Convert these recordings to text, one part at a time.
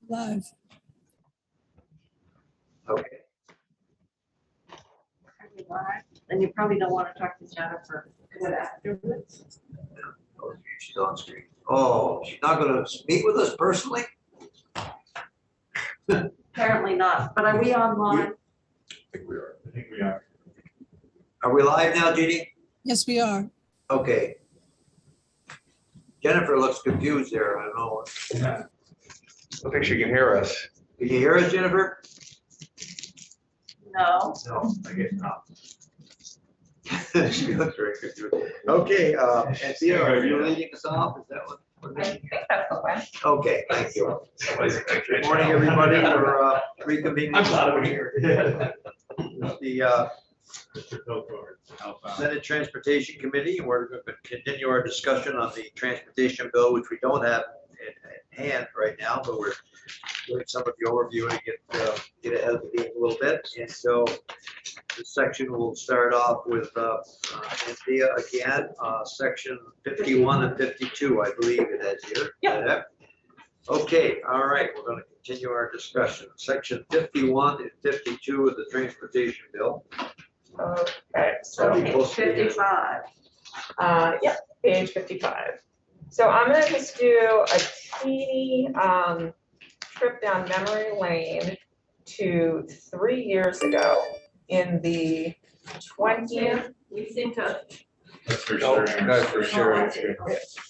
Live. Okay. And you probably don't want to talk to Jennifer afterwards. Oh, she's on screen. Oh, she's not gonna meet with us personally? Apparently not, but are we online? I think we are. Are we live now, Jeannie? Yes, we are. Okay. Jennifer looks confused there. I don't know. I don't think she can hear us. Can you hear us, Jennifer? No. No, I guess not. She looks very confused. Okay, Anthea, are you leading us off? Is that what? I think that's the way. Okay, thank you. Good morning, everybody. We're reconvening. I'm glad we're here. The Senate Transportation Committee, and we're going to continue our discussion on the transportation bill, which we don't have at hand right now, but we're doing some of the overview to get ahead of the game a little bit. And so this section will start off with Anthea again, section 51 and 52, I believe it is here. Yeah. Okay, all right, we're going to continue our discussion. Section 51 and 52 of the transportation bill. Okay, so, That'd be close to the end. 55. yep, page 55. So I'm gonna just do a teeny trip down memory lane to 3 years ago in the 20th. We seem to. That's for Oh, sure. that's for sure.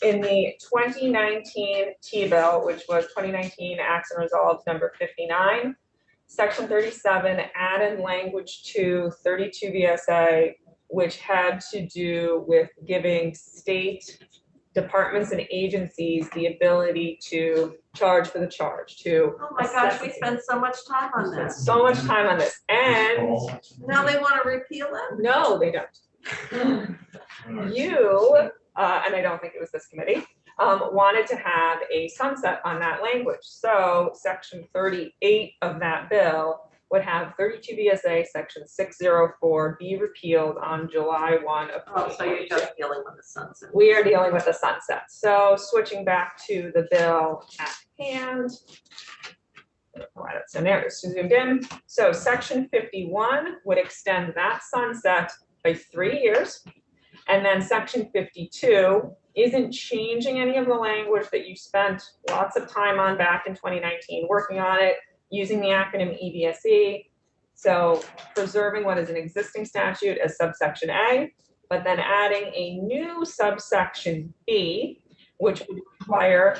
In the 2019 T-bill, which was 2019 Acts and Resolves number 59, section 37 added language to 32 VSA, which had to do with giving state departments and agencies the ability to charge for the charge, to Oh my gosh, we spent so much time on this. so much time on this. And Now they want to repeal it? no, they don't. You, and I don't think it was this committee, wanted to have a sunset on that language. So section 38 of that bill would have 32 VSA section 604 be repealed on July 1 of Oh, so you're 2022. just dealing with the sunset. We are dealing with the sunset. So switching back to the bill at hand. So now it's zoomed in. So section 51 would extend that sunset by 3 years. And then section 52 isn't changing any of the language that you spent lots of time on back in 2019, working on it, using the acronym Evsc. So preserving what is an existing statute as subsection A, but then adding a new subsection B, which would require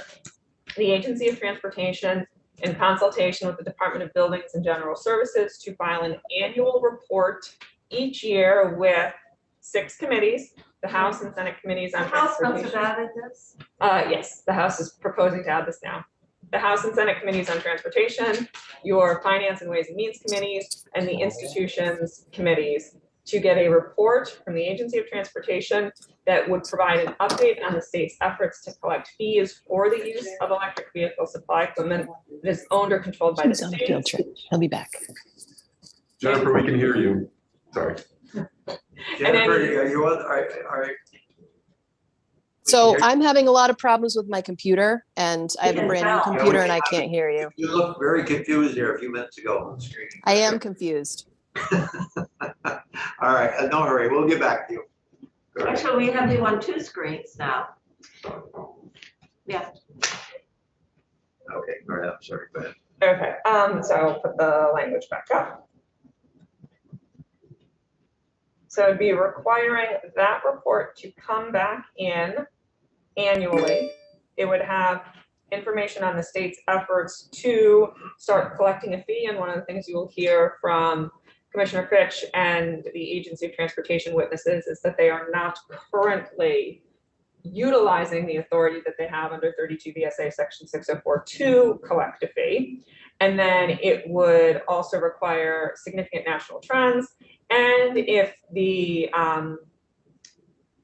the Agency of Transportation in consultation with the Department of Buildings and General Services to file an annual report each year with 6 committees, the House and Senate committees The on House must have transportation. added this. Yes, the House is proposing to add this now. The House and Senate committees on transportation, your Finance and Ways and Means committees, and the institutions committees to get a report from the Agency of Transportation that would provide an update on the state's efforts to collect fees for the use of electric vehicle supply equipment that is owned or controlled by the He's on a field state. trip. He'll be back. Jennifer, we can hear you. Sorry. Jennifer, are you on? Are So I'm having a lot of problems with my computer, and I have a brand new computer and I can't hear you. You looked very confused there a few minutes ago on the screen. I am confused. All right, no hurry. We'll get back to you. Go ahead. Actually, we have you on 2 screens now. Yeah. Okay, all right, I'm sorry, go ahead. Okay, so put the language back up. So it'd be requiring that report to come back in annually. It would have information on the state's efforts to start collecting a fee. And one of the things you will hear from Commissioner Fitch and the Agency of Transportation witnesses is that they are not currently utilizing the authority that they have under 32 VSA section 604 to collect a fee. And then it would also require significant national trends. And if the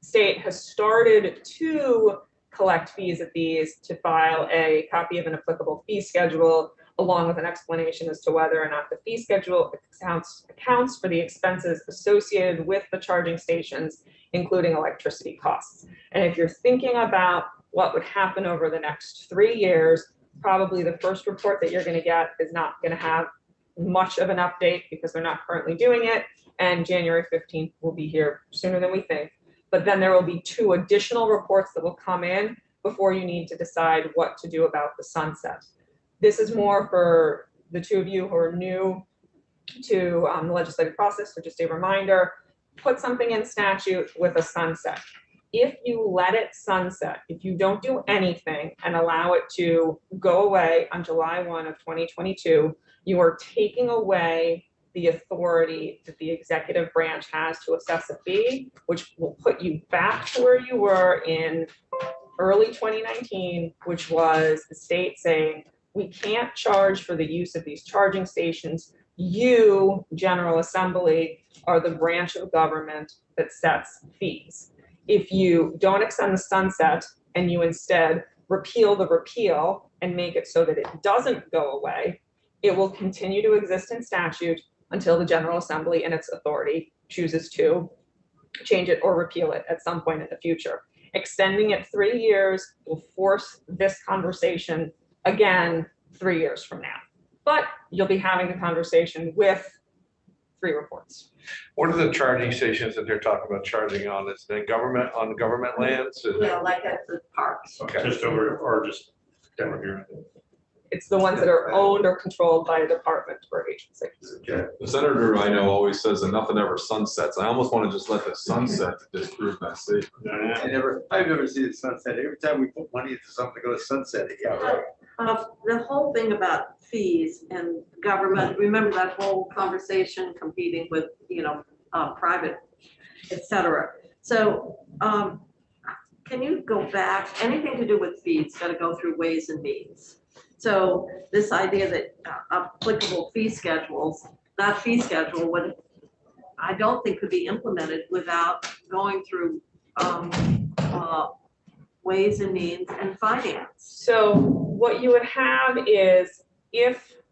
state has started to collect fees at these, to file a copy of an applicable fee schedule along with an explanation as to whether or not the fee schedule accounts for the expenses associated with the charging stations, including electricity costs. And if you're thinking about what would happen over the next 3 years, probably the first report that you're gonna get is not gonna have much of an update because they're not currently doing it. And January 15th will be here sooner than we think. But then there will be 2 additional reports that will come in before you need to decide what to do about the sunset. This is more for the 2 of you who are new to the legislative process, so just a reminder, put something in statute with a sunset. If you let it sunset, if you don't do anything and allow it to go away on July 1 of 2022, you are taking away the authority that the executive branch has to assess a fee, which will put you back to where you were in early 2019, which was the state saying, we can't charge for the use of these charging stations. You, General Assembly, are the branch of government that sets fees. If you don't extend the sunset and you instead repeal the repeal and make it so that it doesn't go away, it will continue to exist in statute until the General Assembly in its authority chooses to change it or repeal it at some point in the future. Extending it 3 years will force this conversation again 3 years from now. But you'll be having the conversation with 3 reports. What are the charging stations that they're talking about charging on? Is it government, on government lands? Yeah, like at the parks. Okay. Just over, or just down here. It's the ones that are owned or controlled by a department or agency. Okay. The senator I know always says that nothing ever sunsets. I almost want to just let the sunset to disprove that statement. I've never seen it sunset. Every time we put money into something, it goes sunset. Yeah, right. The whole thing about fees and government, remember that whole conversation competing with, private, et cetera. So, can you go back, anything to do with fees, got to go through Ways and Means. So this idea that applicable fee schedules, that fee schedule would, I don't think could be implemented without going through Ways and Means and Finance. So what you would have is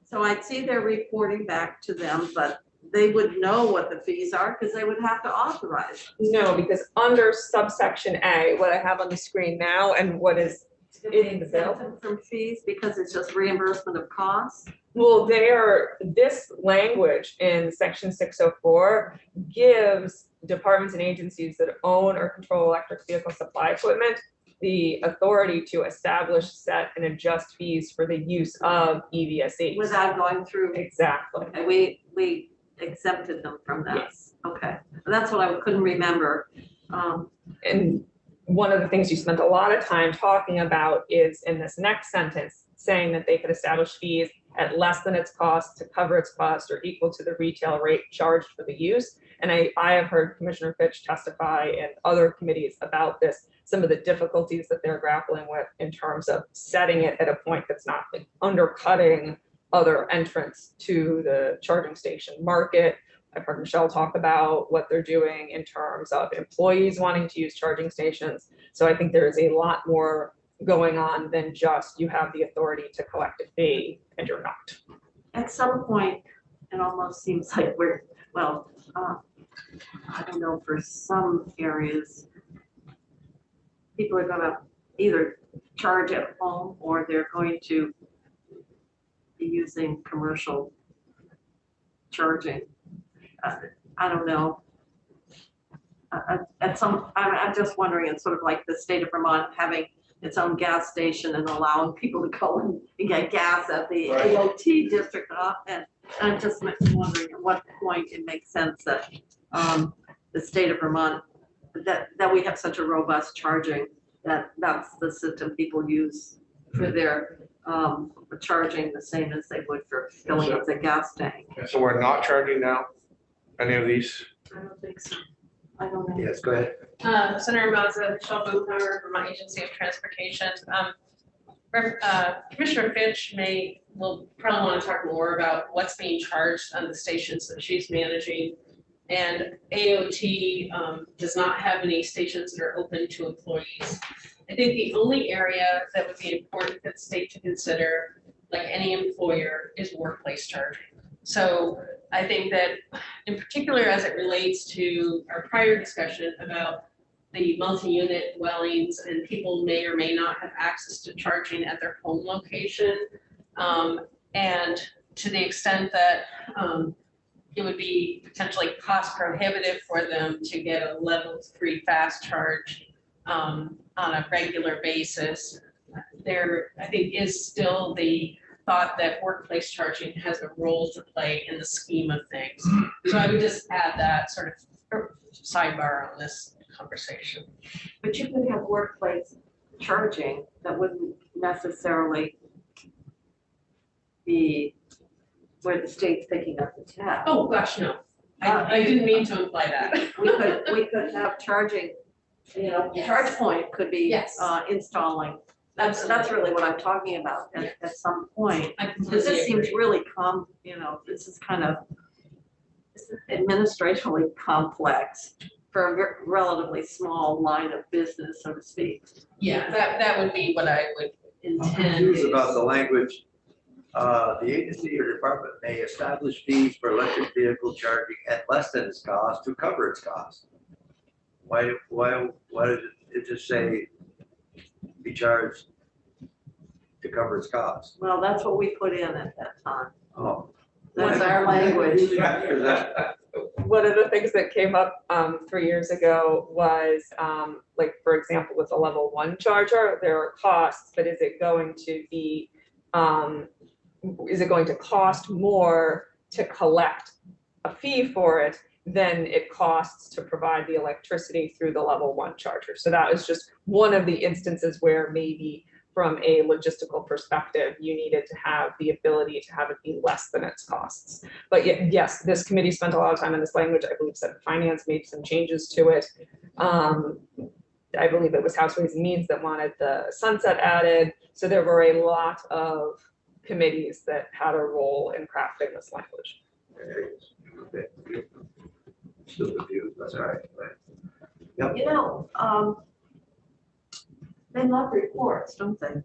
So I'd see they're reporting back to them, but they would know what the fees are because they would have to authorize. no, because under subsection A, what I have on the screen now and what is in the bill. Exempted from fees because it's just reimbursement of costs. Well, this language in section 604 gives departments and agencies that own or control electric vehicle supply equipment the authority to establish, set, and adjust fees for the use of EVSE. Without going through. Exactly. Okay, we exempted them from that. Yes. Okay, that's what I couldn't remember. And one of the things you spent a lot of time talking about is in this next sentence, saying that they could establish fees at less than its cost to cover its cost or equal to the retail rate charged for the use. And I have heard Commissioner Fitch testify in other committees about this, some of the difficulties that they're grappling with in terms of setting it at a point that's not like undercutting other entrants to the charging station market. I've heard Michelle talk about what they're doing in terms of employees wanting to use charging stations. So I think there is a lot more going on than just you have the authority to collect a fee and you're not. At some point, it almost seems like we're, well, I don't know, for some areas, people are gonna either charge at home or they're going to be using commercial charging. I don't know. I'm just wondering, it's sort of like the state of Vermont having its own gas station and allowing people to go and get gas at the AOT district. And I'm just wondering at what point it makes sense that the state of Vermont, that we have such a robust charging, that's the system people use for their charging the same as they would for filling up the gas tank. So we're not charging now, any of these? I don't think so. I don't know. Yes, go ahead. Senator Mazza, Michelle Boothner, Vermont Agency of Transportation. Commissioner Fitch will probably want to talk more about what's being charged on the stations that she's managing. And AOT does not have any stations that are open to employees. I think the only area that would be important for the state to consider, like any employer, is workplace charging. So I think that in particular, as it relates to our prior discussion about the multi-unit dwellings, and people may or may not have access to charging at their home location. And to the extent that it would be potentially cost prohibitive for them to get a level 3 fast charge on a regular basis. There, I think, is still the thought that workplace charging has a role to play in the scheme of things. So I would just add that sort of sidebar on this conversation. But you could have workplace charging that wouldn't necessarily be where the state's picking up the tab. Oh, gosh, no. I didn't mean to imply that. We could have charging, Yes. charge point could be Yes. Installing. That's really what I'm talking about at some point. I Because completely this seems agree. really this is kind of this is administratively complex for a relatively small line of business, so to speak. Yeah, that would be what I would I'm intend. confused about the language. The agency or department may establish fees for electric vehicle charging at less than its cost to cover its cost. Why did it just say be charged to cover its cost? Well, that's what we put in at that time. Oh. That's our language. Is that- One of the things that came up 3 years ago was, like, for example, with a level 1 charger, there are costs, but is it going to cost more to collect a fee for it than it costs to provide the electricity through the level 1 charger? So that was just one of the instances where maybe from a logistical perspective, you needed to have the ability to have it be less than its costs. But yes, this committee spent a lot of time on this language. I believe Senate Finance made some changes to it. I believe it was House Ways and Means that wanted the sunset added. So there were a lot of committees that had a role in crafting this language. Okay. Still confused, that's all right. They love reports, don't they?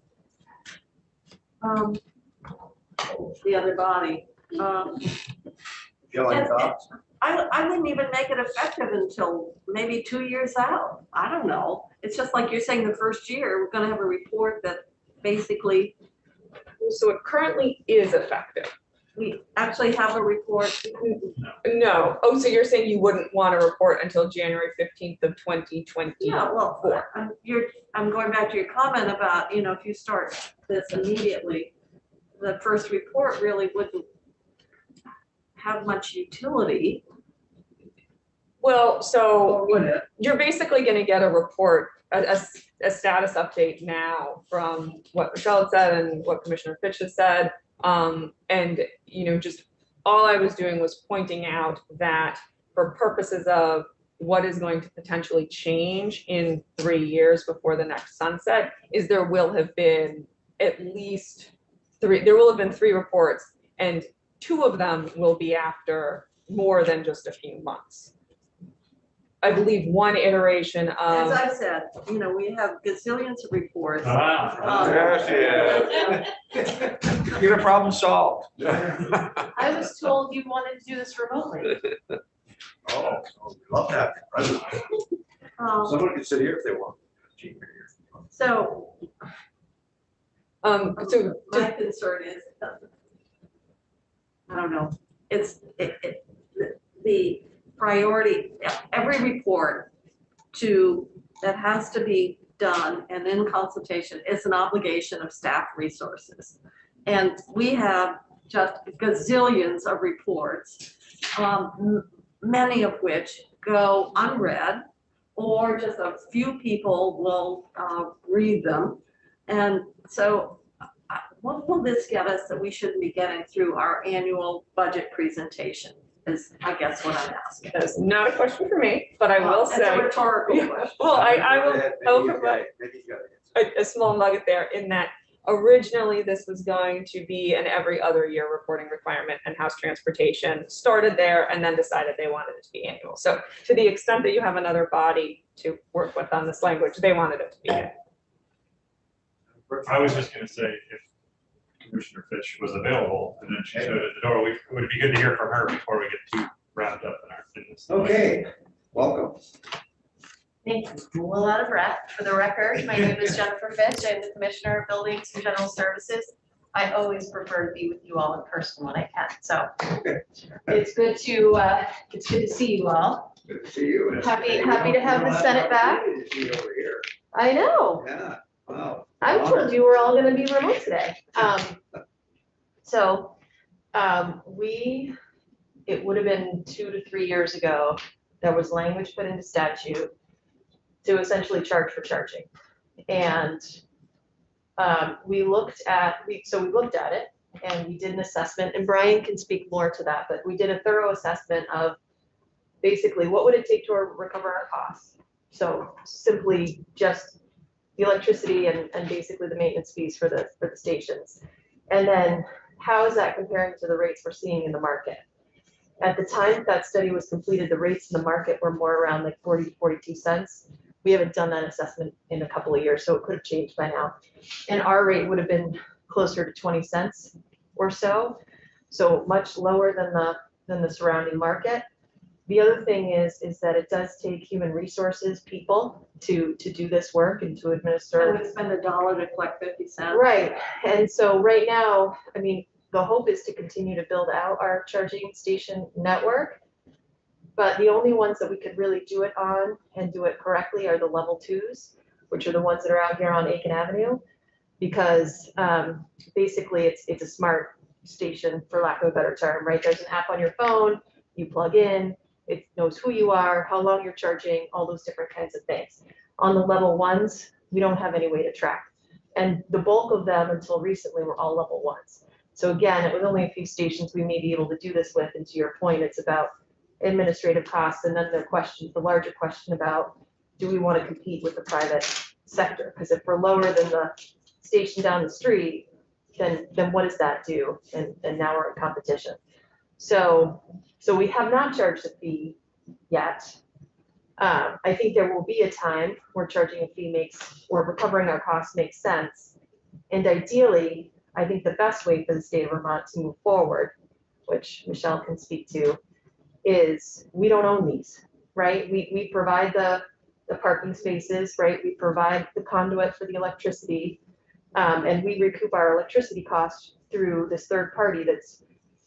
The other body. Joe, any thoughts? I wouldn't even make it effective until maybe 2 years out. I don't know. It's just like you're saying the first year, we're gonna have a report that basically, So it currently is effective. we actually have a report. No. Oh, so you're saying you wouldn't want to report until January 15th of 2020? Yeah, well, I'm going back to your comment about, if you start this immediately, the first report really wouldn't have much utility. Well, so Or would it? you're basically going to get a report, a status update now from what Michelle had said and what Commissioner Fitch has said. And, just all I was doing was pointing out that for purposes of what is going to potentially change in 3 years before the next sunset, is there will have been at least there will have been 3 reports, and 2 of them will be after more than just a few months. I believe one iteration As of, I said, we have gazillions of reports. There she is. Get a problem solved. I was told you wanted to do this remotely. Oh, love that. Someone can sit here if they want. So my concern is, I don't know, it's the priority, every report that has to be done and in consultation is an obligation of staff resources. And we have just gazillions of reports, many of which go unread, or just a few people will read them. And so what will this get us that we shouldn't be getting through our annual budget presentation is, I guess, what I'm asking. that's not a question for me, but I will That's a say, rhetorical question. well, I will provide Maybe you got it. a small nugget there in that originally this was going to be an every other year reporting requirement, and House Transportation started there and then decided they wanted it to be annual. So to the extent that you have another body to work with on this language, they wanted it to be annual. I was just gonna say, if Commissioner Fitch was available, and then she showed at the door, it would be good to hear from her before we get too wrapped up in our business. Okay, welcome. Thank you. I'm a little out of breath. For the record, my name is Jennifer Fitch. I'm the Commissioner of Buildings and General Services. I always prefer to be with you all in person when I can, so it's good to see you all. Good to see you. Happy to have the Senate back. Good to see you over here. I know. Yeah, wow. I told you we're all gonna be remote today. It would have been 2 to 3 years ago, there was language put into statute to essentially charge for charging. And we looked at it and we did an assessment, and Brian can speak more to that, but we did a thorough assessment of basically what would it take to recover our costs. So simply just the electricity and basically the maintenance fees for the stations. And then how is that comparing to the rates we're seeing in the market? At the time that study was completed, the rates in the market were more around like 40 to 42 cents. We haven't done that assessment in a couple of years, so it could have changed by now. And our rate would have been closer to 20 cents or so much lower than the surrounding market. The other thing is that it does take human resources people to do this work and to administer. And we spend $1 to collect 50 cents. Right, and so right now, I mean, the hope is to continue to build out our charging station network. But the only ones that we could really do it on and do it correctly are the level 2s, which are the ones that are out here on Aiken Avenue. Because basically it's a smart station, for lack of a better term, right? There's an app on your phone, you plug in, it knows who you are, how long you're charging, all those different kinds of things. On the level 1s, we don't have any way to track. And the bulk of them until recently were all level 1s. So again, it was only a few stations we may be able to do this with, and to your point, it's about administrative costs, and then the larger question about, do we want to compete with the private sector? Because if we're lower than the station down the street, then what does that do? And now we're in competition. So we have not charged a fee yet. I think there will be a time where charging a fee or recovering our costs makes sense. And ideally, I think the best way for the state of Vermont to move forward, which Michelle can speak to, is we don't own these, right? We provide the parking spaces, right? We provide the conduit for the electricity, and we recoup our electricity costs through this third party that's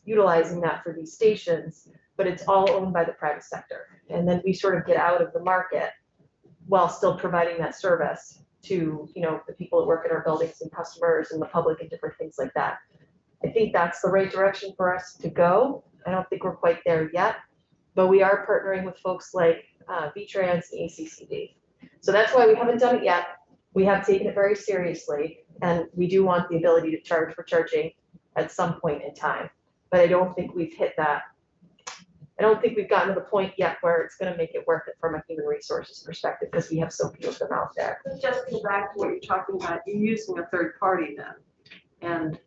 utilizing that for these stations, but it's all owned by the private sector. And then we sort of get out of the market while still providing that service to, the people that work in our buildings and customers and the public and different things like that. I think that's the right direction for us to go. I don't think we're quite there yet, but we are partnering with folks like VTrans and ACCD. So that's why we haven't done it yet. We have taken it very seriously, and we do want the ability to charge for charging at some point in time. But I don't think we've hit that. I don't think we've gotten to the point yet where it's going to make it worth it from a human resources perspective, because we have so few of them out there. Just go back to what you're talking about, you're using a third party then. And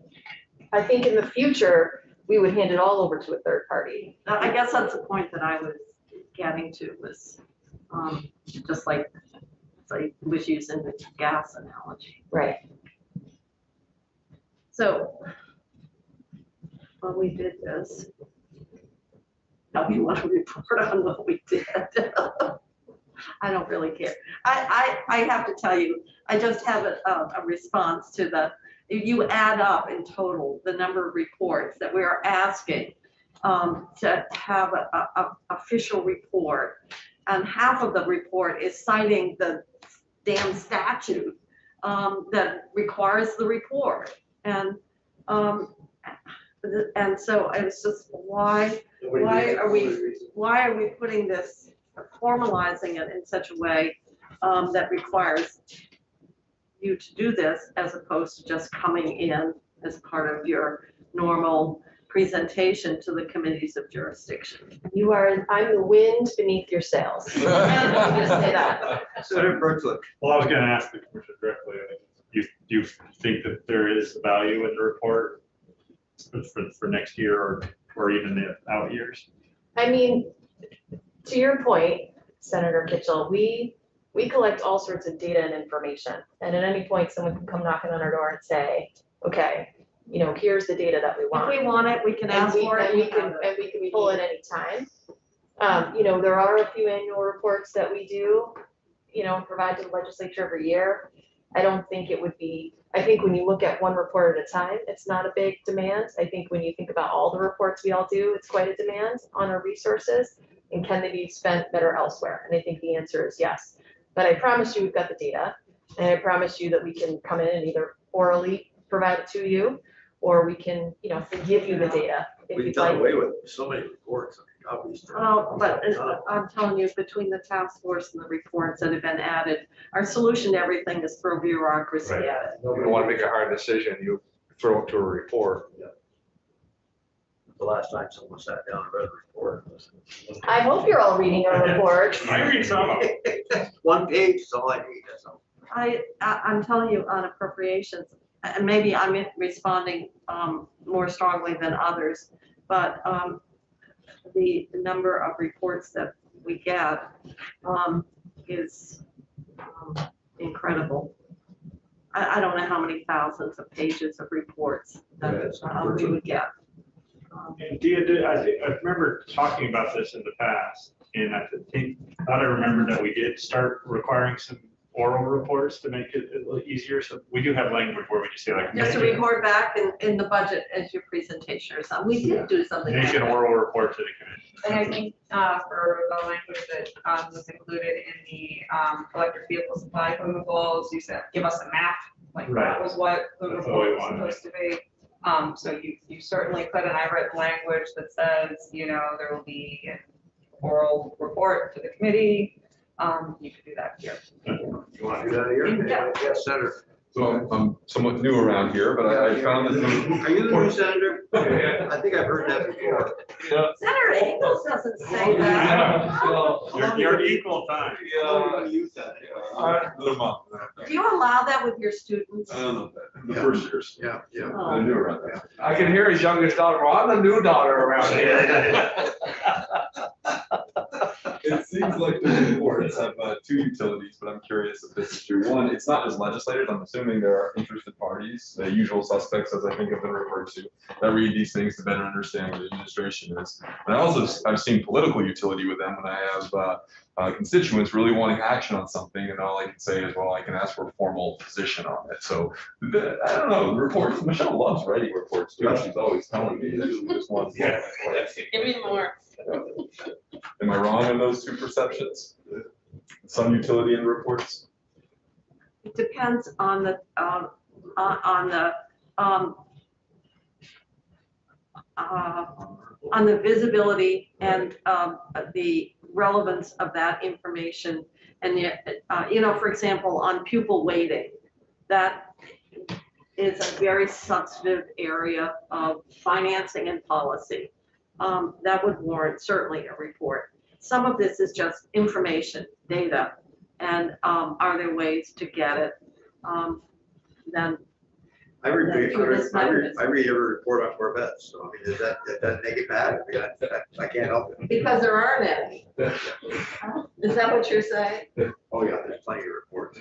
I think in the future, we would hand it all over to a third party. I guess that's the point that I was getting to, was just like I was using the gas analogy. Right. So when we did this, now we want to report on what we did. I don't really care. I have to tell you, I just have a response to if you add up in total the number of reports that we are asking to have a official report, and half of the report is citing the damn statute that requires the report. And so I was just, why are we putting this, formalizing it in such a way that requires you to do this, as opposed to just coming in as part of your normal presentation to the committees of jurisdiction? I'm the wind beneath your sails. Just say that. Senator Bertlick. Well, I was gonna ask the commissioner directly, do you think that there is value in the report for next year or even the out years? I mean, to your point, Senator Kitchell, we collect all sorts of data and information, and at any point someone can come knocking on our door and say, okay, here's the data that we want. If we want it, we can ask for it. And we can pull it any time. There are a few annual reports that we do, and provide to the legislature every year. I don't think it would be, I think when you look at one report at a time, it's not a big demand. I think when you think about all the reports we all do, it's quite a demand on our resources. And can they be spent better elsewhere? And I think the answer is yes. But I promise you we've got the data. And I promise you that we can come in and either orally provide it to you, or we can, give you the data. If We've you'd done like. away with so many reports. I mean, obviously. Oh, but I'm telling you, between the task force and the reports that have been added, our solution to everything is throw bureaucracy at it. You don't want to make a hard decision, you throw it to a report. The last time someone sat down and read a report. I hope you're all reading our report. I read some of them. 1 page is all I need, that's all. I'm telling you on appropriations, and maybe I'm responding more strongly than others, but the number of reports that we get is incredible. I don't know how many thousands of pages of reports that we would get. And I remember talking about this in the past, and I thought I remembered that we did start requiring some oral reports to make it a little easier. So we do have language where we just say like. Just to report back in the budget as your presentation or something. We did do something like Make an that. oral report to the commission. And I think for the language that was included in the electric vehicle supply proposals, you said, give us a map, like Right. that was what the That's report what we was wanted. supposed to be. So you certainly could, and I read language that says, there will be an oral report to the committee. You could do that here. You want to do that here? Yeah. Yes, Senator. So I'm somewhat new around here, but I found that. Are you the new senator? I think I've heard that before. Senator Ingles doesn't say that. You're equal time. You said it. Do you allow that with your students? I don't know, the first years. Yeah, yeah. Oh. They're new around that. I can hear his youngest daughter, well, I'm the new daughter around here. It seems like the reports have two utilities, but I'm curious if this is true. One, it's not just legislators. I'm assuming there are interested parties, the usual suspects, as I think have been referred to, that read these things to better understand what the administration is. And I've seen political utility with them when I have constituents really wanting action on something, and all I can say is, well, I can ask for a formal position on it. So I don't know, reports. Michelle loves writing reports too. She's always telling me that she just wants. Yeah. Give me more. Am I wrong on those two perceptions? Some utility in reports? It depends on the visibility and the relevance of that information. And for example, on pupil weighting, that is a very substantive area of financing and policy. That would warrant certainly a report. Some of this is just information, data, and are there ways to get it? Then I read through this mechanism. every report on Corvettes, so I mean, does that make it bad? I mean, I can't help it. Because there aren't any. Is that what you're saying? Oh, yeah, there's plenty of reports.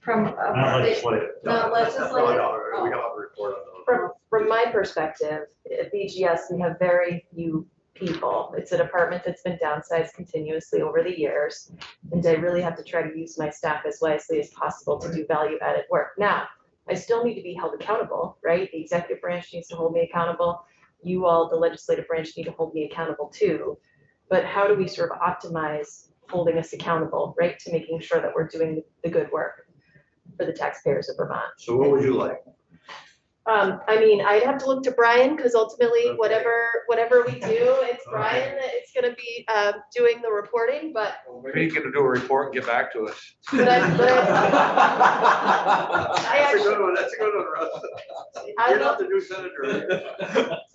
From. Not legislative. Not legislative? No, we don't have a report on those. From my perspective, at BGS, we have very few people. It's a department that's been downsized continuously over the years. And I really have to try to use my staff as wisely as possible to do value added work. Now, I still need to be held accountable, right? The executive branch needs to hold me accountable. You all, the legislative branch, need to hold me accountable too. But how do we sort of optimize holding us accountable, right? To making sure that we're doing the good work for the taxpayers of Vermont. So what would you like? I mean, I'd have to look to Brian, because ultimately, Okay. whatever we do, it's Brian that is gonna be doing the reporting, but Maybe you can do a report and get back to us. but That's a actually- good one, that's a good one, Russ. I You're love- not the new senator.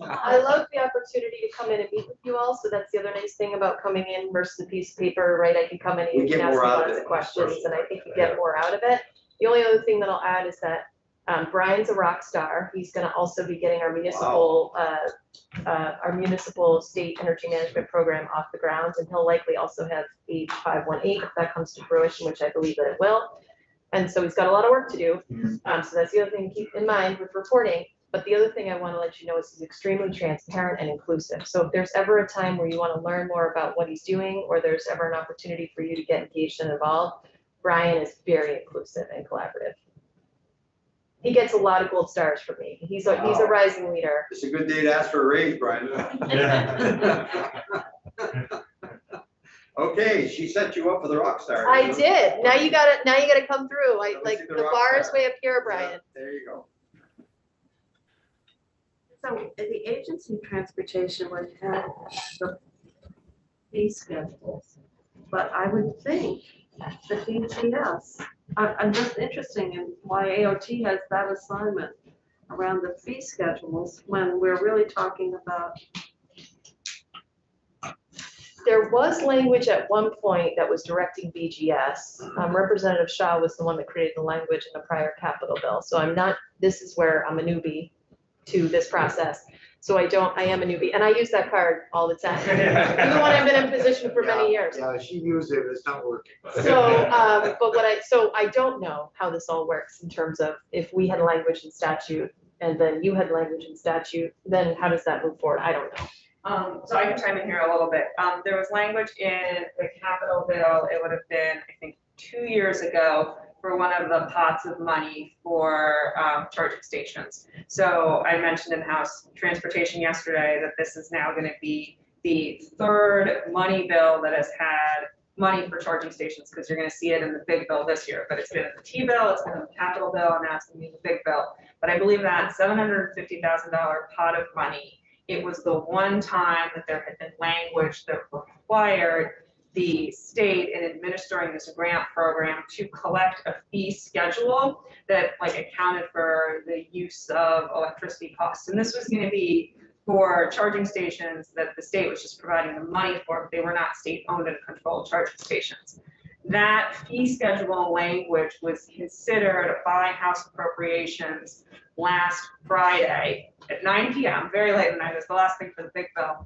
I love the opportunity to come in and meet with you all, so that's the other nice thing about coming in versus a piece of paper, right? I can come in We and you get can ask me more out of lots it. of questions, and I think you get more out of it. The only other thing that I'll add is that Brian's a rock star. He's gonna also be getting our municipal state energy management program off the ground, and he'll likely also have H 518 if that comes to fruition, which I believe that it will. And so he's got a lot of work to do. So that's the other thing to keep in mind with reporting. But the other thing I want to let you know is he's extremely transparent and inclusive. So if there's ever a time where you want to learn more about what he's doing, or there's ever an opportunity for you to get engaged and involved, Brian is very inclusive and collaborative. He gets a lot of gold stars from me. He's a rising leader. It's a good day to ask for a raise, Brian. Okay, she set you up for the rock star. I did. Now you gotta come through. Let me Like see the the rock bar is star. way up here, Yeah, Brian. there you go. So the agency of transportation would have the fee schedules, but I would think the DGS, I'm just interested in why AOT has that assignment around the fee schedules when we're really talking about. There was language at one point that was directing BGS. Representative Shaw was the one that created the language in the prior capital bill. So this is where I'm a newbie to this process. So I am a newbie, and I use that card all the time, even when I've been in position for many years. Yeah, she used it, it's not working. So, I don't know how this all works in terms of if we had language in statute and then you had language in statute, then how does that move forward? I don't know. So I can chime in here a little bit. There was language in the capital bill, it would have been, I think, 2 years ago, for one of the pots of money for charging stations. So I mentioned in House Transportation yesterday that this is now going to be the third money bill that has had money for charging stations, because you're going to see it in the big bill this year, but it's been in the T bill, it's been in the capital bill, and now it's going to be the big bill. But I believe that $750,000 pot of money, it was the one time that there had been language that required the state in administering this grant program to collect a fee schedule that accounted for the use of electricity costs. And this was going to be for charging stations that the state was just providing the money for, but they were not state-owned and controlled charging stations. That fee schedule language was considered by House Appropriations last Friday at 9 p.m., very late at night. It was the last thing for the big bill,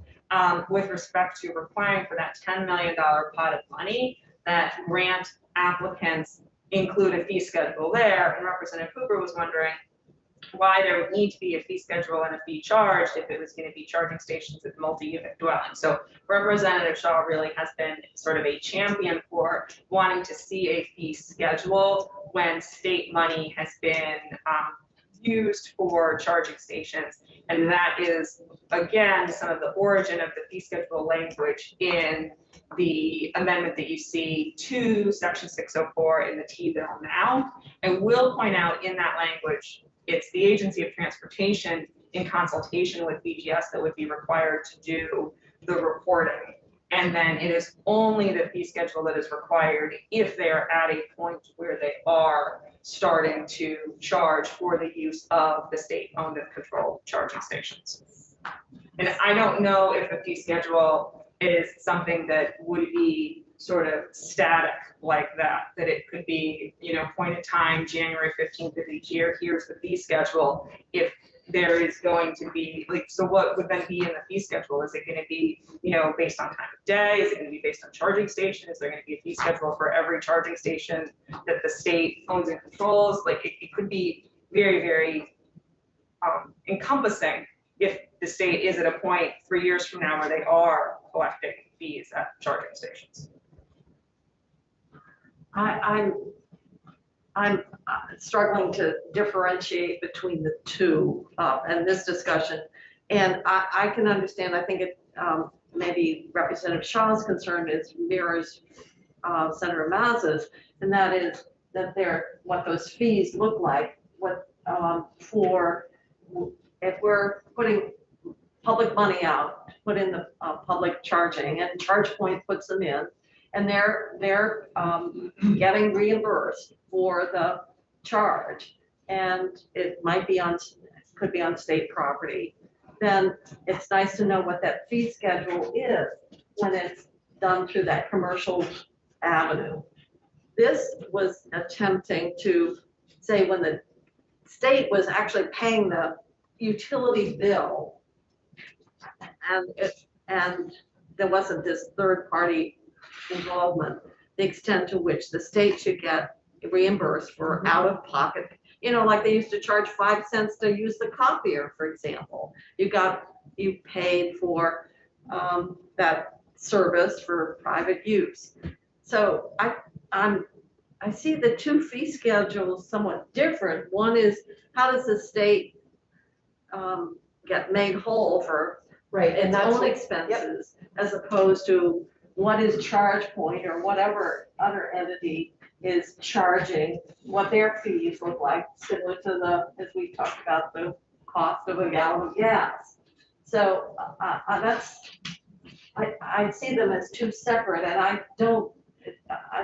with respect to requiring for that $10 million pot of money that grant applicants include a fee schedule there. And Representative Cooper was wondering why there would need to be a fee schedule and a fee charged if it was going to be charging stations at multi-unit dwellings. So Representative Shaw really has been sort of a champion for wanting to see a fee schedule when state money has been used for charging stations. And that is, again, some of the origin of the fee schedule language in the amendment that you see to Section 604 in the T bill now. And will point out in that language, it's the Agency of Transportation in consultation with BGS that would be required to do the reporting. And then it is only the fee schedule that is required if they are at a point where they are starting to charge for the use of the state-owned and controlled charging stations. And I don't know if a fee schedule is something that would be sort of static like that it could be, point in time, January 15th of each year, here's the fee schedule. If there is going to be, so what would then be in the fee schedule? Is it going to be, based on time of day? Is it going to be based on charging station? Is there going to be a fee schedule for every charging station that the state owns and controls? It could be very, very encompassing if the state is at a point 3 years from now where they are collecting fees at charging stations. I'm struggling to differentiate between the two in this discussion. And I can understand, I think it maybe Representative Shaw's concern mirrors Senator Mazza's, and that is that what those fees look like, if we're putting public money out, put in the public charging, and ChargePoint puts them in, and they're getting reimbursed for the charge, and it could be on state property, then it's nice to know what that fee schedule is when it's done through that commercial avenue. This was attempting to say when the state was actually paying the utility bill, and there wasn't this third party involvement, the extent to which the state should get reimbursed for out-of-pocket. you know, like they used to charge 5 cents to use the copier, for example. You paid for that service for private use. So I see the two fee schedules somewhat different. One is, how does the state get made whole for Right, and its that's own what, expenses, as opposed to what is ChargePoint or whatever other entity is charging, what their fees look like, similar to the, as we talked about, the cost of a gallon of gas. So I see them as two separate, and I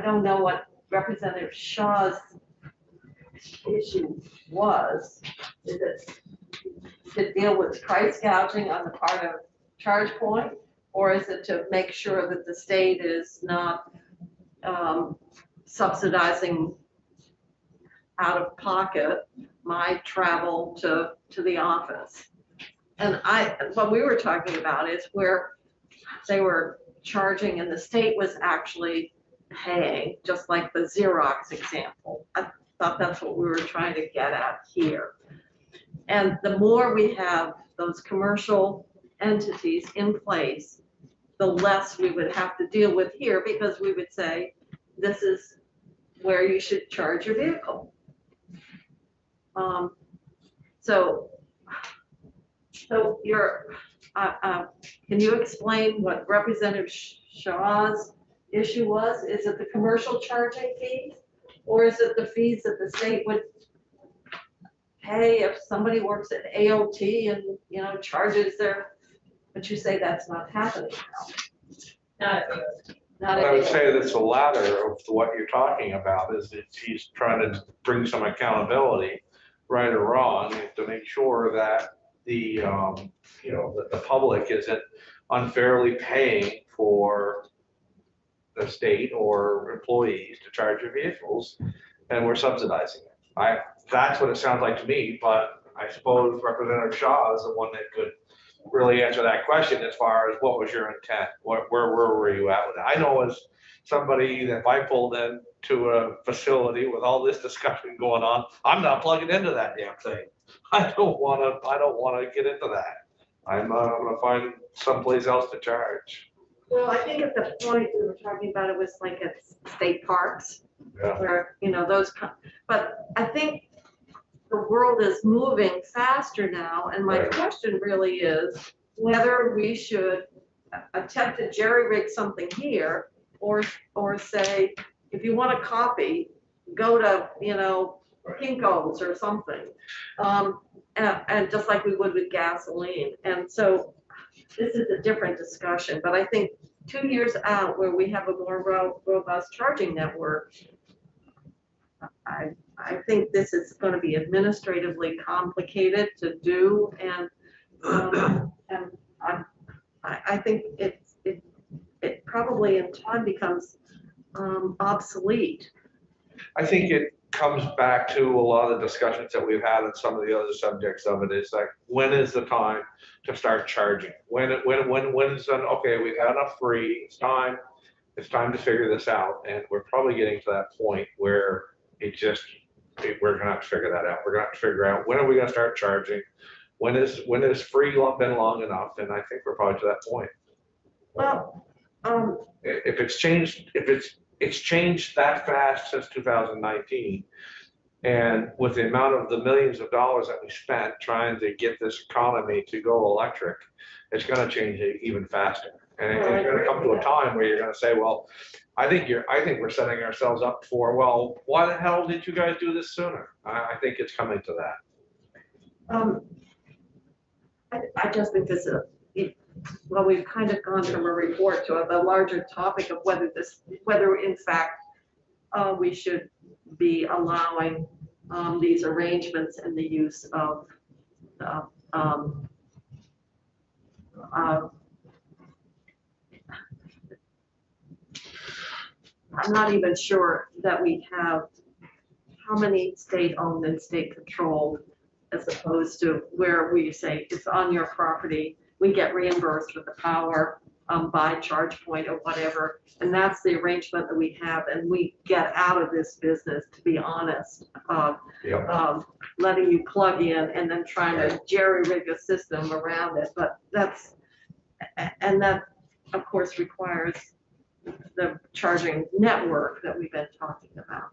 don't know what Representative Shaw's issue was. Is it to deal with price gouging on the part of ChargePoint? Or is it to make sure that the state is not subsidizing out of pocket my travel to the office? And what we were talking about is where they were charging and the state was actually paying, just like the Xerox example. I thought that's what we were trying to get at here. And the more we have those commercial entities in place, the less we would have to deal with here, because we would say, this is where you should charge your vehicle. So can you explain what Representative Shaw's issue was? Is it the commercial charging fees? Or is it the fees that the state would pay if somebody works at AOT and, you know, charges their, but you say that's not happening now. Not I would at say that's the latter of what you're talking about, is that he's trying to bring some accountability, right or wrong, to make sure that the, you know, that the public isn't unfairly paying for the state or employees to charge your vehicles, and we're subsidizing it. That's what it sounds like to me, but I suppose Representative Shaw is the one that could really answer that question as far as what was your intent? Where were you at with it? I know as somebody that if I pulled in to a facility with all this discussion going on, I'm not plugging into that damn thing. I don't wanna get into that. I'm gonna find someplace else to charge. Well, I think at the point we were talking about, it was like at state parks, Yeah. where, you know, but I think the world is moving faster now, and my Right. question really is whether we should attempt to jerry-rig something here, or say, if you want a copy, go to, you know, Kinko's or something. And just like we would with gasoline. And so this is a different discussion, but I think 2 years out, where we have a more robust charging network, I think this is going to be administratively complicated to do, and I think it probably in time becomes obsolete. I think it comes back to a lot of the discussions that we've had on some of the other subjects of it. Is like, when is the time to start charging? When is okay, we've had enough free, it's time to figure this out. And we're probably getting to that point where we're gonna have to figure that out. We're gonna have to figure out, when are we gonna start charging? When is free been long enough? And I think we're probably to that point. Well, If it's changed that fast since 2019, and with the amount of the millions of dollars that we spent trying to get this economy to go electric, it's gonna change it even faster. And Well, I it's gonna agree come to with a that. time where you're gonna say, well, I think we're setting ourselves up for, well, why the hell did you guys do this sooner? I think it's coming to that. I just think this is well, we've kind of gone from a report to the larger topic of whether in fact we should be allowing these arrangements and the use of I'm not even sure that we have how many state-owned and state-controlled, as opposed to where we say it's on your property, we get reimbursed with the power, by charge point or whatever. And that's the arrangement that we have, and we get out of this business, to be honest, of letting you plug in and then trying to jerry-rig a system around it. But and that, of course, requires the charging network that we've been talking about.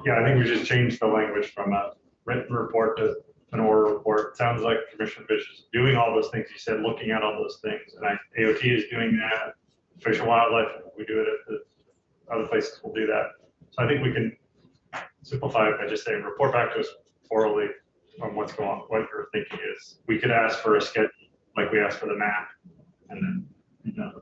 Yeah, I think we just changed the language from a written report to an oral report. Sounds like Commissioner Fitch is doing all those things you said, looking at all those things, and AOT is doing that. Fish and Wildlife, we do it at the other places, will do that. So I think we can simplify it by just saying, report back to us orally on what's going on, what your thinking is. We could ask for a schedule, like we asked for the map, and then, you know.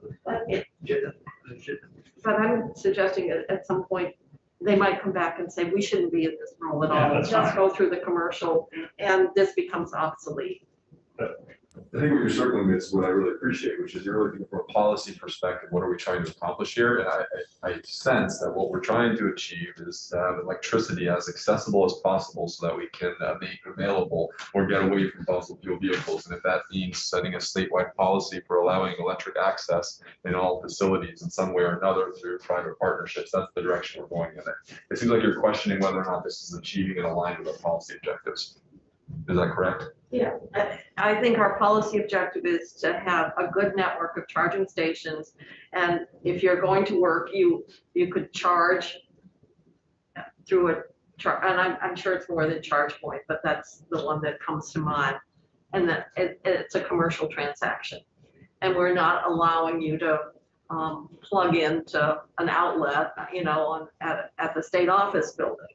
But I'm suggesting at some point, they might come back and say, we shouldn't be in this role at Yeah, all. that's Just fine. go through the commercial, and this becomes obsolete. I think what you're circling is what I really appreciate, which is you're looking from a policy perspective, what are we trying to accomplish here? And I sense that what we're trying to achieve is to have electricity as accessible as possible so that we can make available or get away from fossil fuel vehicles. And if that means setting a statewide policy for allowing electric access in all facilities in some way or another through private partnerships, that's the direction we're going in it. It seems like you're questioning whether or not this is achieving and aligned with our policy objectives. Is that correct? Yeah, I think our policy objective is to have a good network of charging stations. And if you're going to work, you could charge through and I'm sure it's more than charge point, but that's the one that comes to mind. And that it's a commercial transaction. And we're not allowing you to plug into an outlet, you know, at the state office building.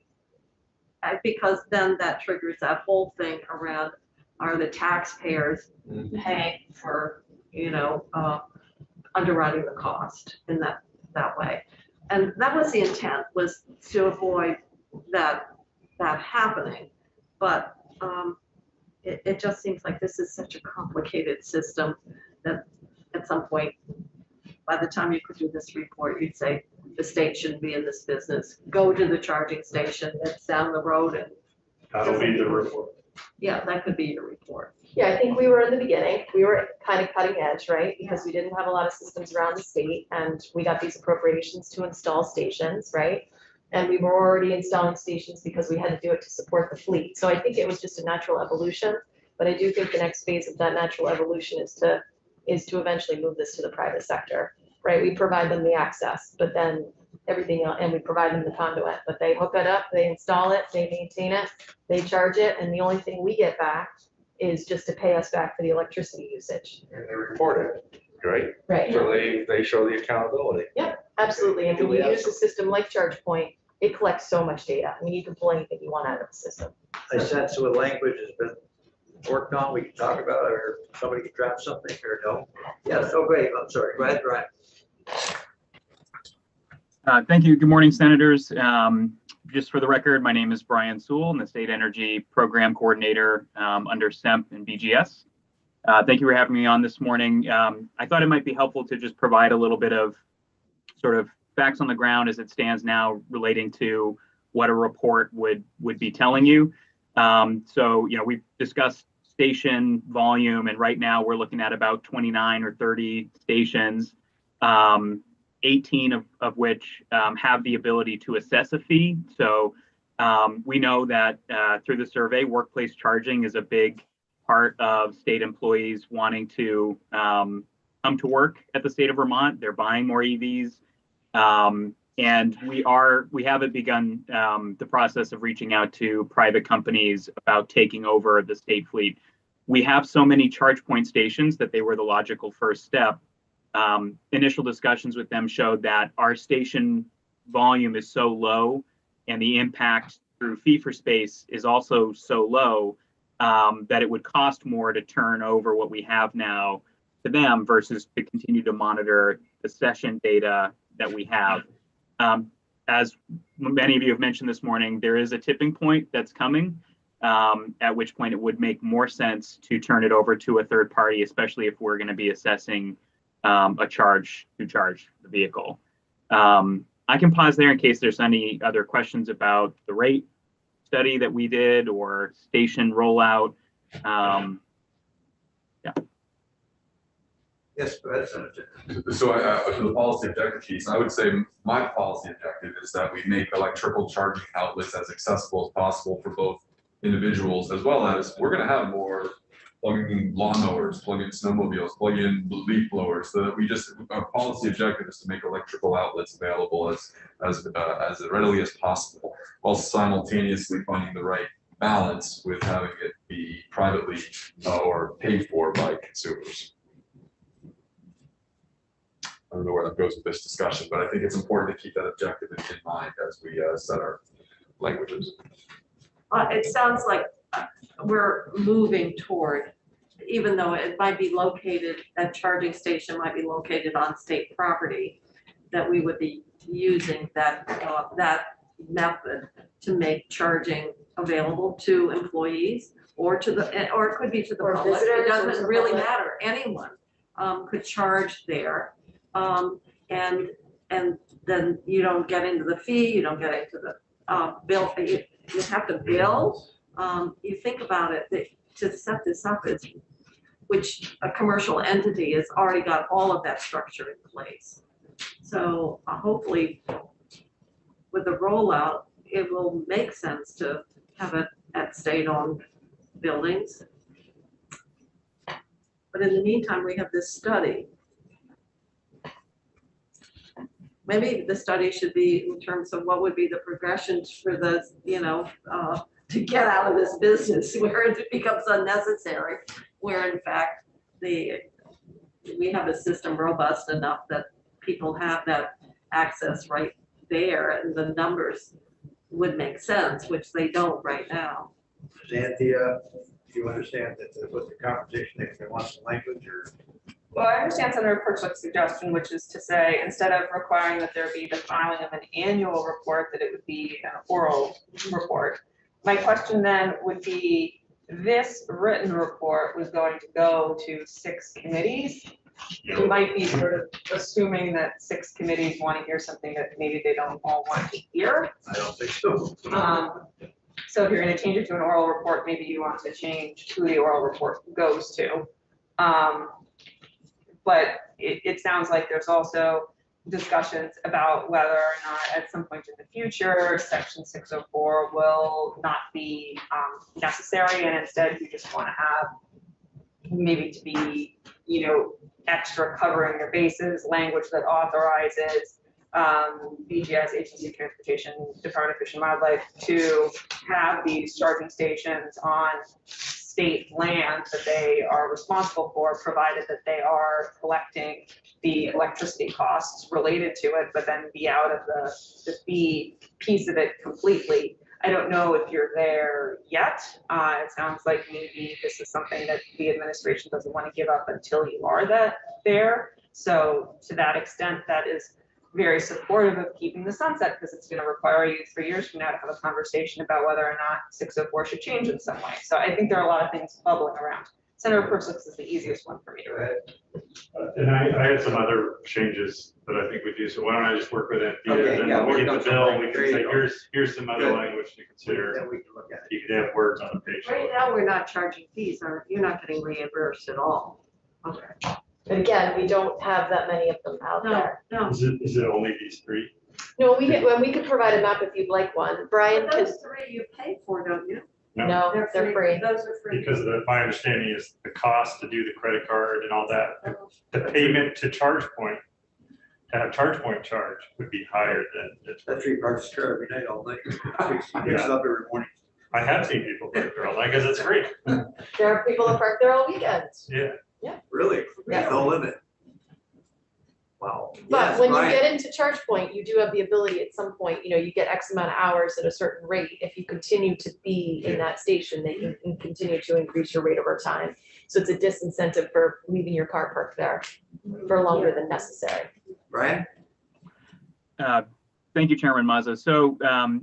Because then that triggers that whole thing around, are the taxpayers paying for, you know, underwriting the cost in that way. And that was the intent, was to avoid that happening. But it just seems like this is such a complicated system that at some point, by the time you could do this report, you'd say the state shouldn't be in this business. Go to the charging station that's down the road, and That'll be the report. yeah, that could be your report. Yeah, I think we were in the beginning, we were kind of cutting edge, right? Because we didn't have a lot of systems around the state, and we got these appropriations to install stations, right? And we were already installing stations because we had to do it to support the fleet. So I think it was just a natural evolution, but I do think the next phase of that natural evolution is to eventually move this to the private sector, right? We provide them the access, but then everything else, and we provide them the conduit, but they hook it up, they install it, they maintain it, they charge it, and the only thing we get back is just to pay us back for the electricity usage. And they report it, right? Right. So they show the accountability. Absolutely, and Do when we you have use a system like ChargePoint, it collects so much data. I mean, you can pull anything you want out of the system. I sense what language has been worked on, we can talk about, or somebody can draft something, or no? Yes, oh, great, I'm sorry, go ahead, Brian. Thank you. Good morning, Senators. Just for the record, my name is Brian Sewell. I'm the State Energy Program Coordinator under SEMP and BGS. Thank you for having me on this morning. I thought it might be helpful to just provide a little bit of sort of facts on the ground as it stands now relating to what a report would be telling you. So, you know, we've discussed station volume, and right now we're looking at about 29 or 30 stations. 18 of which have the ability to assess a fee. So we know that through the survey, workplace charging is a big part of state employees wanting to come to work at the state of Vermont. They're buying more EVs. And we haven't begun the process of reaching out to private companies about taking over the state fleet. We have so many charge point stations that they were the logical first step. Initial discussions with them showed that our station volume is so low and the impact through fee for space is also so low that it would cost more to turn over what we have now to them versus to continue to monitor the session data that we have. As many of you have mentioned this morning, there is a tipping point that's coming, at which point it would make more sense to turn it over to a third party, especially if we're going to be assessing a charge to charge the vehicle. I can pause there in case there's any other questions about the rate study that we did or station rollout. Yeah. Yes, go ahead, Senator. So for the policy objective piece, I would say my policy objective is that we make electrical charging outlets as accessible as possible for both individuals, as well as we're gonna have more plug-in lawnmowers, plug-in snowmobiles, plug-in leaf blowers, so that our policy objective is to make electrical outlets available as readily as possible, while simultaneously finding the right balance with having it be privately or paid for by consumers. I don't know where that goes with this discussion, but I think it's important to keep that objective in mind as we set our languages. It sounds like we're moving toward, even though it might be located, that charging station might be located on state property, that we would be using that method to make charging available to employees or it could be to the Or public. visitors It or doesn't to the really public. matter. Anyone could charge there. And then you don't get into the fee, you don't get into the bill. You have to bill. You think about it, to set this up is, which a commercial entity has already got all of that structure in place. So hopefully with the rollout, it will make sense to have it at state-owned buildings. But in the meantime, we have this study. Maybe the study should be in terms of what would be the progressions for the, to get out of this business where it becomes unnecessary, where in fact we have a system robust enough that people have that access right there and the numbers would make sense, which they don't right now. Xanthia, do you understand that what the conversation, if they want some language or? Well, I understand Senator Perchlik's suggestion, which is to say, instead of requiring that there be the filing of an annual report, that it would be an oral report. My question then would be, this written report was going to go to 6 committees. You might be sort of assuming that 6 committees want to hear something that maybe they don't all want to hear. I don't think so. So if you're going to change it to an oral report, maybe you want to change who the oral report goes to. But it sounds like there's also discussions about whether or not at some point in the future, Section 604 will not be necessary, and instead you just want to have maybe to be, extra covering your bases, language that authorizes BGS, Agency of Transportation, Department of Fish and Wildlife to have these charging stations on state land that they are responsible for, provided that they are collecting the electricity costs related to it, but then be out of the fee piece of it completely. I don't know if you're there yet. It sounds like maybe this is something that the administration doesn't want to give up until you are there. So to that extent, that is very supportive of keeping the sunset, because it's going to require you 3 years from now to have a conversation about whether or not 604 should change in some way. So I think there are a lot of things bubbling around. Senator Perchlik's is the easiest one for me to read. And I had some other changes that I think we do, so why don't I just work with it? Okay, And yeah, then we'll work get on the bill, something. we There can you say, go. here's some other Good. language to consider. Then we can look at it. You could have words on the page. Right now, we're not charging fees, or you're not getting reimbursed at all. Okay. And again, we don't have that many of them out No, there. no. Is it only these 3? No, we could provide a map if you'd like one. Brian But can, those 3 you pay for, don't you? no, they're free. Those are free. Because my understanding is the cost to do the credit card and all that, the payment to ChargePoint, to have ChargePoint charge would be higher than it's. That 3 parks is every night, all night. Picks it up every morning. I have seen people put it there all night because it's free. There are people that park there all weekends. Yeah. Really? Yeah. No limit. Wow. But Yes, when you Brian. get into ChargePoint, you do have the ability at some point, you get X amount of hours at a certain rate. If you continue to be in that station, then you can continue to increase your rate over time. So it's a disincentive for leaving your car parked there for longer than necessary. Brian? Thank you, Chairman Mazza. So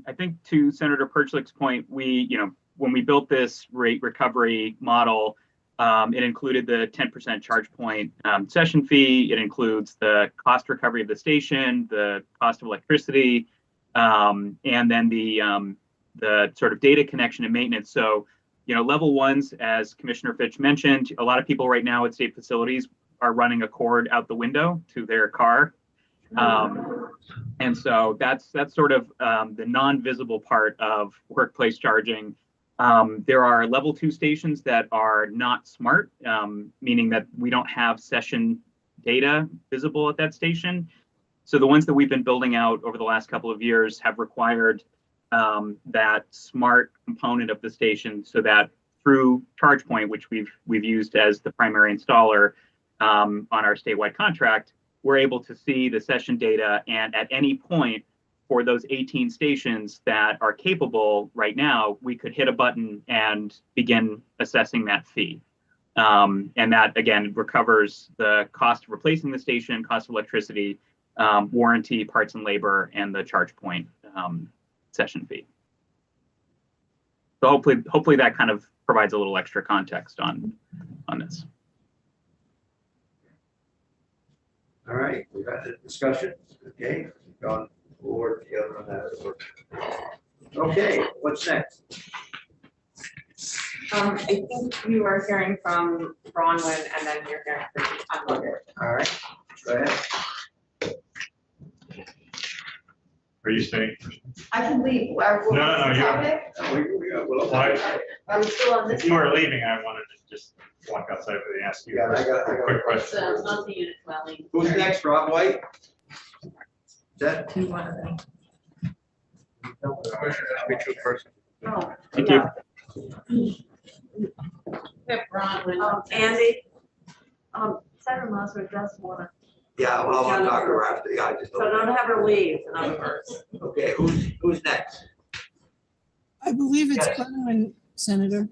I think to Senator Perchlik's point, when we built this rate recovery model, it included the 10% charge point session fee. It includes the cost recovery of the station, the cost of electricity, and then the sort of data connection and maintenance. So, level ones, as Commissioner Fitch mentioned, a lot of people right now at state facilities are running a cord out the window to their car. And so that's sort of the non-visible part of workplace charging. There are level 2 stations that are not smart, meaning that we don't have session data visible at that station. So the ones that we've been building out over the last couple of years have required that smart component of the station, so that through ChargePoint, which we've used as the primary installer on our statewide contract, we're able to see the session data, and at any point for those 18 stations that are capable right now, we could hit a button and begin assessing that fee. And that, again, recovers the cost of replacing the station, cost of electricity, warranty, parts and labor, and the ChargePoint session fee. So hopefully that kind of provides a little extra context on this. All right, we got the discussion. Okay, gone forward together on that. Okay, what's next? I think you are hearing from Bronwyn, and then you're hearing from Unloaded. All right, go ahead. Are you saying? I can leave. No, you topic? I'm still on this. If you were leaving, I wanted to just walk outside and ask you Yeah, I got a quick question. So multi-unit dwelling. Who's next, Rob White? Is that? Do one of them. Speak to a person. Oh, Thank you. Yeah, Bronwyn. Andy, Senator Moser does want to, Yeah, well, I'm Dr. Rafter. Yeah, I just. so don't have her leave, in other words. Okay, who's next? I believe it's Yes. Bronwyn, Senator.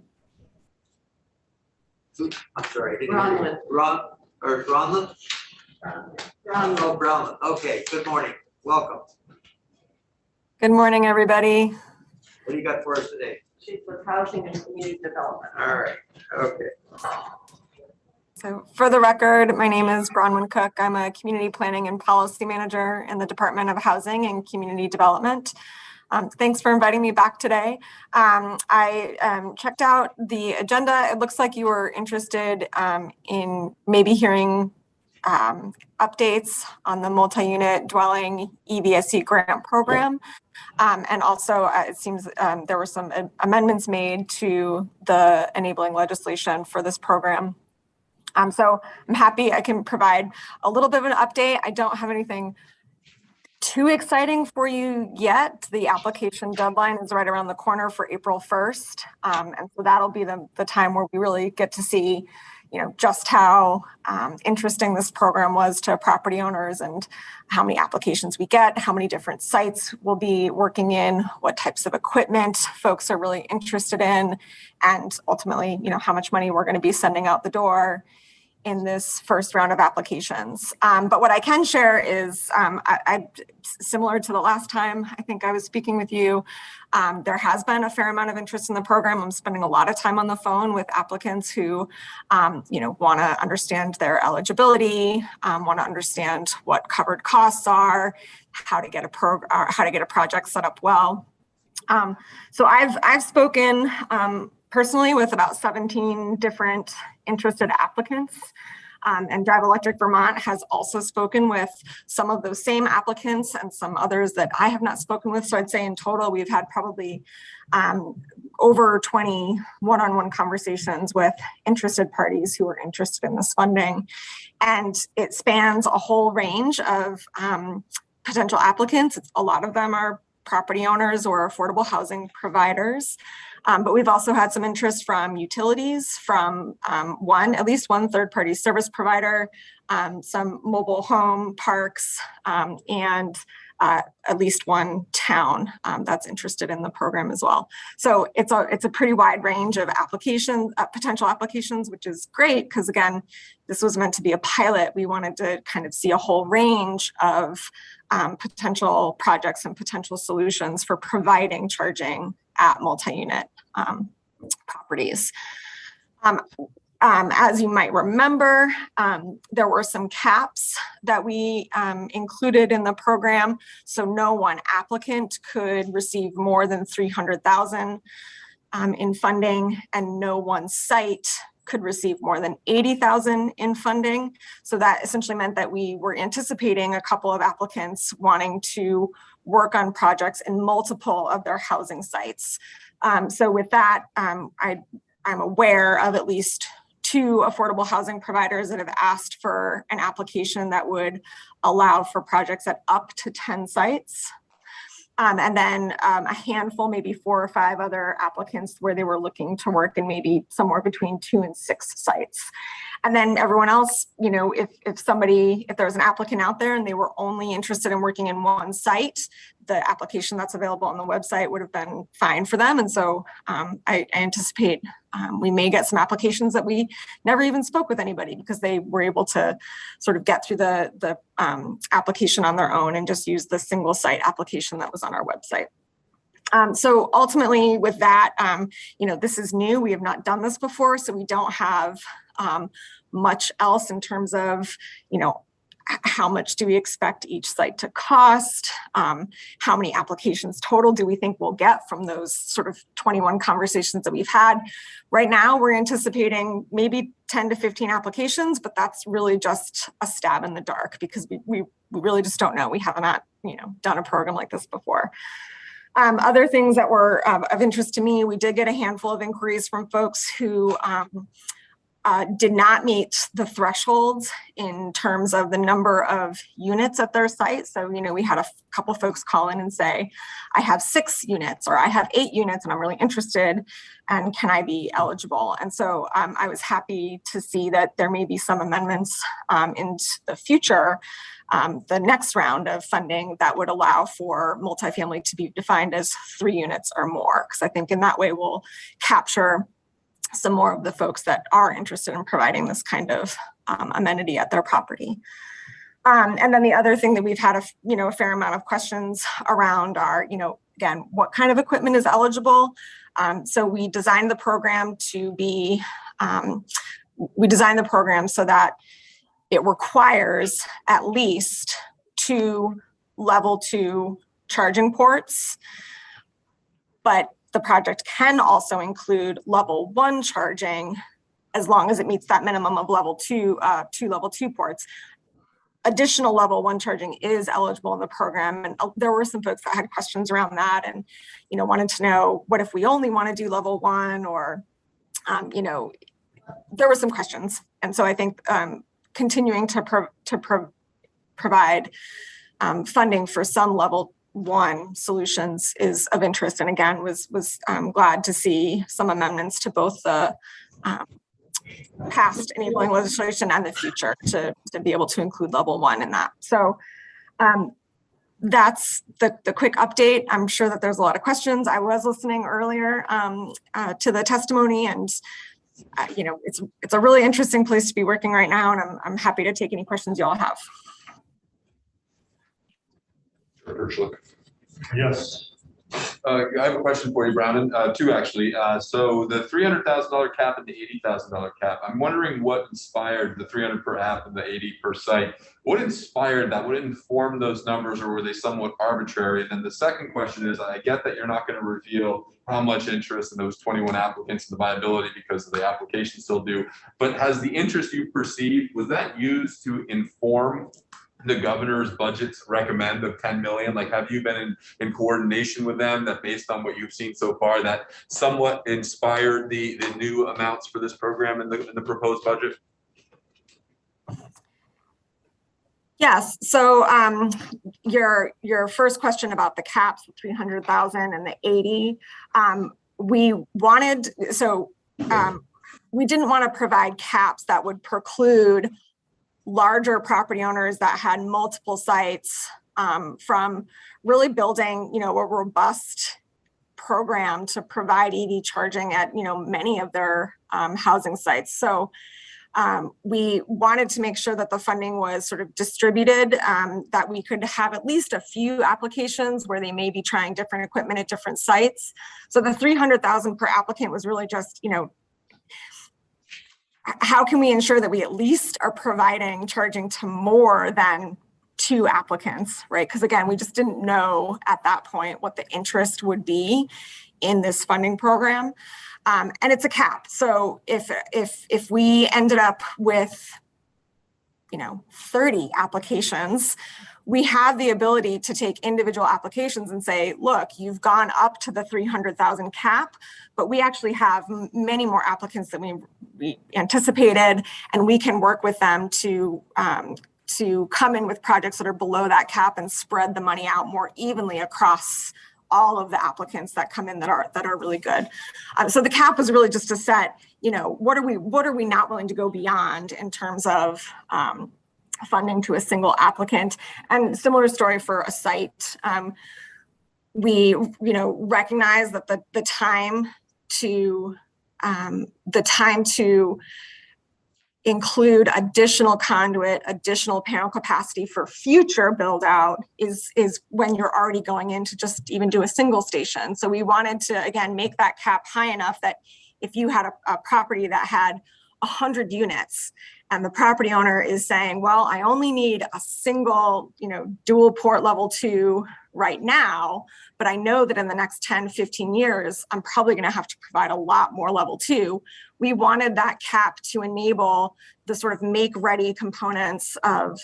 I'm sorry. I didn't hear you. Bronwyn? Oh, Brownland. Okay, good morning. Welcome. Good morning, everybody. What do you got for us today? She's with Housing and Community Development. All right, okay. So for the record, my name is Bronwyn Cook. I'm a Community Planning and Policy Manager in the Department of Housing and Community Development. Thanks for inviting me back today. I checked out the agenda. It looks like you were interested in maybe hearing updates on the multi-unit dwelling EVSC grant program. And also it seems there were some amendments made to the enabling legislation for this program. So I'm happy I can provide a little bit of an update. I don't have anything too exciting for you yet. The application deadline is right around the corner for April 1st. And so that'll be the time where we really get to see, just how interesting this program was to property owners, and how many applications we get, how many different sites we'll be working in, what types of equipment folks are really interested in, and ultimately, how much money we're going to be sending out the door in this first round of applications. But what I can share is, I similar to the last time I think I was speaking with you, there has been a fair amount of interest in the program. I'm spending a lot of time on the phone with applicants who, want to understand their eligibility, want to understand what covered costs are, how to get a project set up well. So I've spoken personally with about 17 different interested applicants. And Drive Electric Vermont has also spoken with some of those same applicants and some others that I have not spoken with. So I'd say in total, we've had probably over 20 one-on-one conversations with interested parties who are interested in this funding. And it spans a whole range of potential applicants. A lot of them are property owners or affordable housing providers. But we've also had some interest from utilities, from at least one third-party service provider, some mobile home parks, and at least one town that's interested in the program as well. So it's a pretty wide range of applications, potential applications, which is great because, again, this was meant to be a pilot. We wanted to kind of see a whole range of potential projects and potential solutions for providing charging at multi-unit properties. As you might remember, there were some caps that we included in the program. So no one applicant could receive more than $300,000 in funding, and no one site could receive more than 80,000 in funding. So that essentially meant that we were anticipating a couple of applicants wanting to work on projects in multiple of their housing sites. So with that, I'm aware of at least 2 affordable housing providers that have asked for an application that would allow for projects at up to 10 sites. And then a handful, maybe 4 or 5 other applicants where they were looking to work in maybe somewhere between 2 and 6 sites. And then everyone else, you know, if there was an applicant out there and they were only interested in working in 1 site, the application that's available on the website would have been fine for them. And so I anticipate we may get some applications that we never even spoke with anybody because they were able to sort of get through the application on their own and just use the single site application that was on our website. So ultimately with that, you know, this is new. We have not done this before, so we don't have much else in terms of, you know, how much do we expect each site to cost? How many applications total do we think we'll get from those sort of 21 conversations that we've had? Right now, we're anticipating maybe 10 to 15 applications, but that's really just a stab in the dark because we really just don't know. We haven't, you know, done a program like this before. Other things that were of interest to me, we did get a handful of inquiries from folks who did not meet the thresholds in terms of the number of units at their site. So, you know, we had a couple folks call in and say, I have 6 units or I have 8 units and I'm really interested and can I be eligible? And so I was happy to see that there may be some amendments in the future, the next round of funding that would allow for multifamily to be defined as 3 units or more. Because I think in that way we'll capture some more of the folks that are interested in providing this kind of amenity at their property. And then the other thing that we've had a fair amount of questions around are, you know, again, what kind of equipment is eligible? So we designed the program to be, we designed the program so that it requires at least 2 level 2 charging ports, but the project can also include level 1 charging as long as it meets that minimum of level 2 level 2 ports. Additional level 1 charging is eligible in the program. And there were some folks that had questions around that and, you know, wanted to know what if we only want to do level 1 or, you know, there were some questions. And so I think continuing to provide funding for some level 1 solutions is of interest, and again was glad to see some amendments to both the past enabling legislation and the future to be able to include level 1 in that. So that's the quick update. I'm sure that there's a lot of questions. I was listening earlier to the testimony, and you know, it's a really interesting place to be working right now, and I'm happy to take any questions you all have. Yes. I have a question for you, Brandon. 2 actually. So the $300,000 cap and the $80,000 cap. I'm wondering what inspired the 300 per app and the 80 per site. What inspired that? What informed those numbers, or were they somewhat arbitrary? And then the second question is, I get that you're not going to reveal how much interest in those 21 applicants and the viability because the application still due, but has the interest you perceived, was that used to inform the governor's budget's recommend of 10 million? Like, have you been in coordination with them that based on what you've seen so far that somewhat inspired the new amounts for this program in the proposed budget? Yes. So your first question about the caps, the 300,000 and the 80, we didn't want to provide caps that would preclude larger property owners that had multiple sites from really building, you know, a robust program to provide EV charging at, you know, many of their housing sites. So we wanted to make sure that the funding was sort of distributed, that we could have at least a few applications where they may be trying different equipment at different sites. So the 300,000 per applicant was really just, you know, how can we ensure that we at least are providing charging to more than 2 applicants, right? Because again, we just didn't know at that point what the interest would be in this funding program. And it's a cap. So if we ended up with, 30 applications, we have the ability to take individual applications and say, look, you've gone up to the 300,000 cap, but we actually have many more applicants than we anticipated, and we can work with them to come in with projects that are below that cap and spread the money out more evenly across all of the applicants that come in that are really good. So the cap was really just to set, what are we not willing to go beyond in terms of funding to a single applicant. And similar story for a site. We, recognize that the time to include additional conduit, additional panel capacity for future build out is when you're already going in to just even do a single station. So we wanted to, again, make that cap high enough that if you had a property that had 100 units and the property owner is saying, well, I only need a single, dual port level 2 right now, but I know that in the next 10, 15 years, I'm probably going to have to provide a lot more level 2. We wanted that cap to enable the sort of make ready components of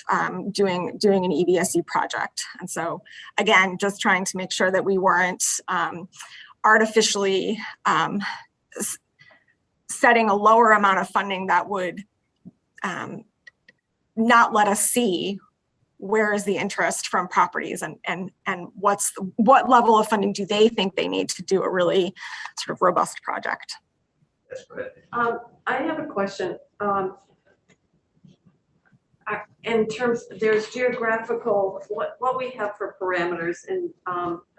doing an EVSC project. And so again, just trying to make sure that we weren't artificially setting a lower amount of funding that would not let us see where is the interest from properties and what level of funding do they think they need to do a really sort of robust project. That's right. I have a question. In terms, there's geographical, what we have for parameters in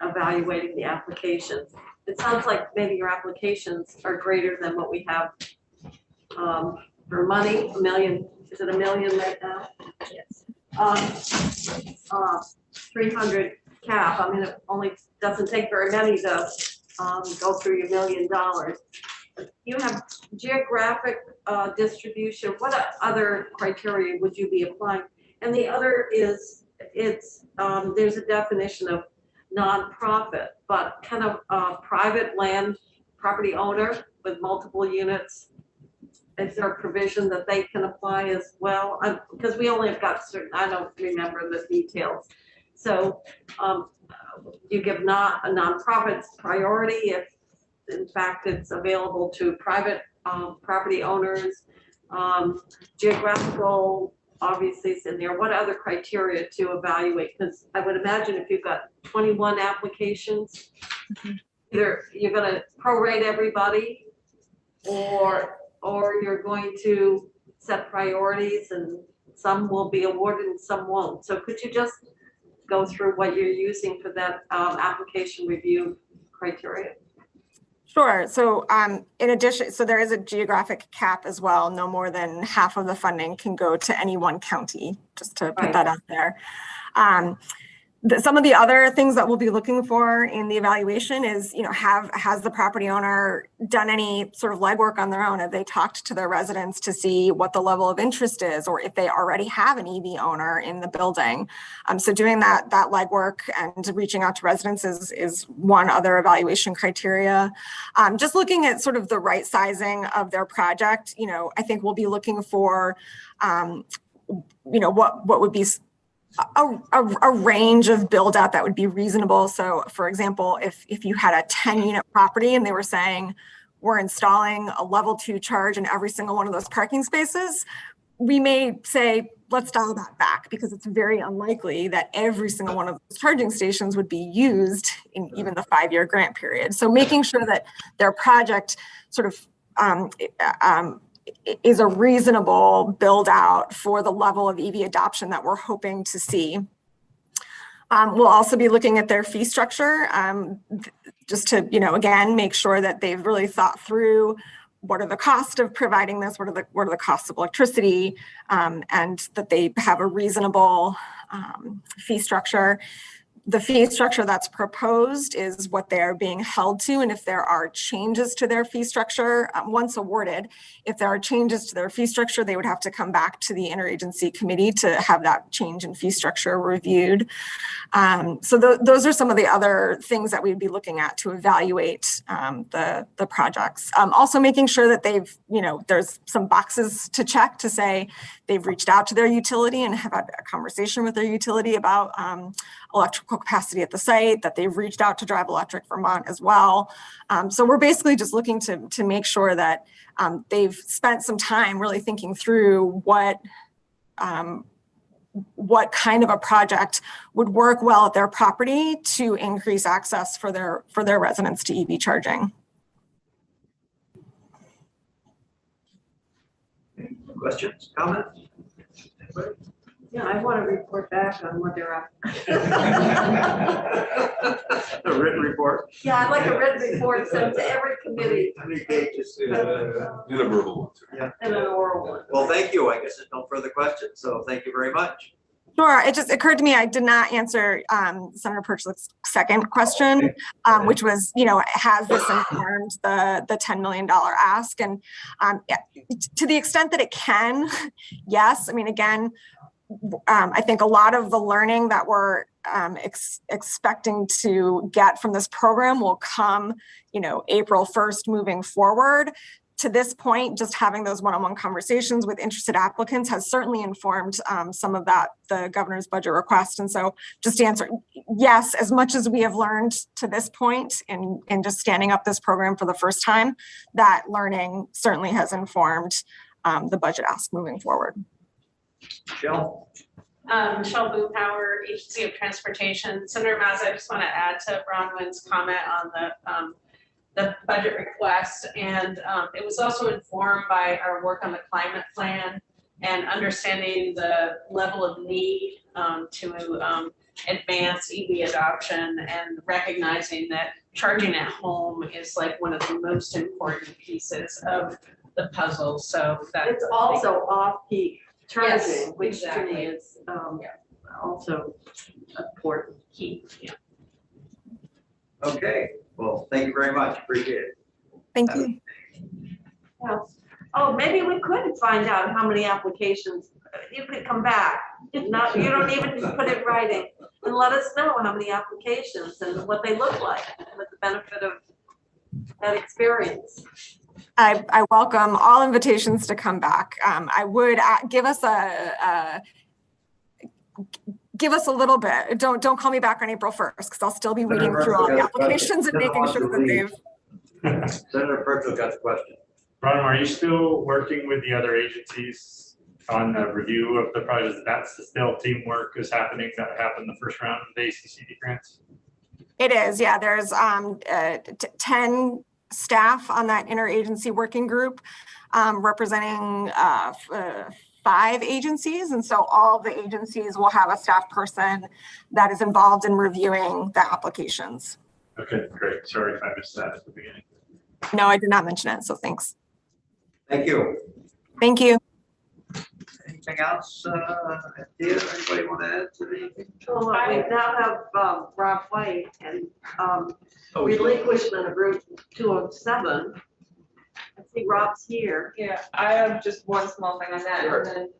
evaluating the applications. It sounds like maybe your applications are greater than what we have for money, $1 million. Is it $1 million right now? Yes. 300 cap. I mean, it only doesn't take very many to go through your $1 million. You have geographic distribution. What other criteria would you be applying? And the other is there's a definition of nonprofit, but kind of private land property owner with multiple units. Is there a provision that they can apply as well? Because we only have got certain, I don't remember the details. So you give not a nonprofit priority if in fact it's available to private property owners. Geographical obviously is in there. What other criteria to evaluate? Because I would imagine if you've got 21 applications, either you're going to prorate everybody or you're going to set priorities and some will be awarded and some won't. So could you just go through what you're using for that application review criteria? Sure. So in addition, so there is a geographic cap as well. No more than half of the funding can go to any one county, just to put that out there. Some of the other things that we'll be looking for in the evaluation is, has the property owner done any sort of legwork on their own? Have they talked to their residents to see what the level of interest is, or if they already have an EV owner in the building? So doing that legwork and reaching out to residents is one other evaluation criteria. Just looking at sort of the right sizing of their project, I think we'll be looking for, what would be a range of build out that would be reasonable. So for example, if you had a 10 unit property and they were saying, we're installing a level 2 charge in every single one of those parking spaces, we may say, let's dial that back because it's very unlikely that every single one of those charging stations would be used in even the 5-year grant period. So making sure that their project sort of is a reasonable build out for the level of EV adoption that we're hoping to see. We'll also be looking at their fee structure, just to, again, make sure that they've really thought through what are the costs of providing this, what are the costs of electricity, and that they have a reasonable fee structure. The fee structure that's proposed is what they are being held to, and if there are changes to their fee structure, once awarded, if there are changes to their fee structure, they would have to come back to the interagency committee to have that change in fee structure reviewed. So those are some of the other things that we'd be looking at to evaluate the projects. Also making sure that they've, there's some boxes to check to say they've reached out to their utility and have had a conversation with their utility about electrical capacity at the site, that they've reached out to Drive Electric Vermont as well. So we're basically just looking to make sure that they've spent some time really thinking through what kind of a project would work well at their property to increase access for their residents to EV charging. Questions, comments? Anybody? Yeah, I want to report back on what they're up. A written report? Yeah, I'd like a written report sent to every committee. How many pages? In a verbal one. Yeah. And an oral one. Well, thank you. I guess there's no further questions, so thank you very much. Sure. It just occurred to me I did not answer Senator Perchlik's second question, which was, has this informed the $10 million ask? And to the extent that it can, yes. I mean, again, I think a lot of the learning that we're expecting to get from this program will come, April 1st moving forward. To this point, just having those one-on-one conversations with interested applicants has certainly informed some of the governor's budget request. And so just to answer, yes, as much as we have learned to this point in just standing up this program for the first time, that learning certainly has informed the budget ask moving forward. Michelle? Michelle Boompower, Agency of Transportation. Senator Mazza, I just want to add to Bronwyn's comment on the budget request, and it was also informed by our work on the climate plan and understanding the level of need to advance EV adoption and recognizing that charging at home is like one of the most important pieces of the puzzle. So that's It's also off-peak charging, Yes, which to exactly. me is also important. key. Yeah. Okay, well, thank you very much. Appreciate it. Thank you. Yeah. Oh, maybe we could find out how many applications. You could come back. Not, you don't even put it in writing, and let us know how many applications and what they look like with the benefit of that experience. I welcome all invitations to come back. I would give us a little bit. Don't call me back on April 1st because I'll still be reading through all the applications and making sure that they've. Senator Perchlik got the question. Ron, are you still working with the other agencies on the review of the projects? That's still teamwork is happening that happened the first round of the ACCD grants? It is, yeah. There's 10 staff on that interagency working group representing 5 agencies. And so all the agencies will have a staff person that is involved in reviewing the applications. Okay, great. Sorry if I missed that at the beginning. No, I did not mention it, so thanks. Thank you. Thank you. Anything else? Anybody want to add to anything? Oh, we now have Rob White and relinquishment of Route 207. I see Rob's here. Yeah, I have just one small thing on that, Sure. and then,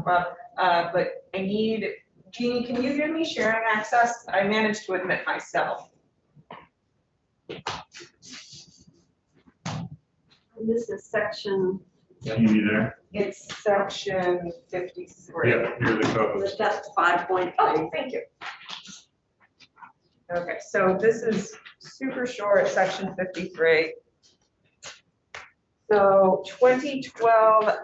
Rob, but I need, Jeannie, can you give me sharing access? I managed to admit myself. This is section, You there? It's section 53. Yeah, you're the co-host. that's 5.3. Oh, thank you. Okay, so this is super short, section 53. So 2012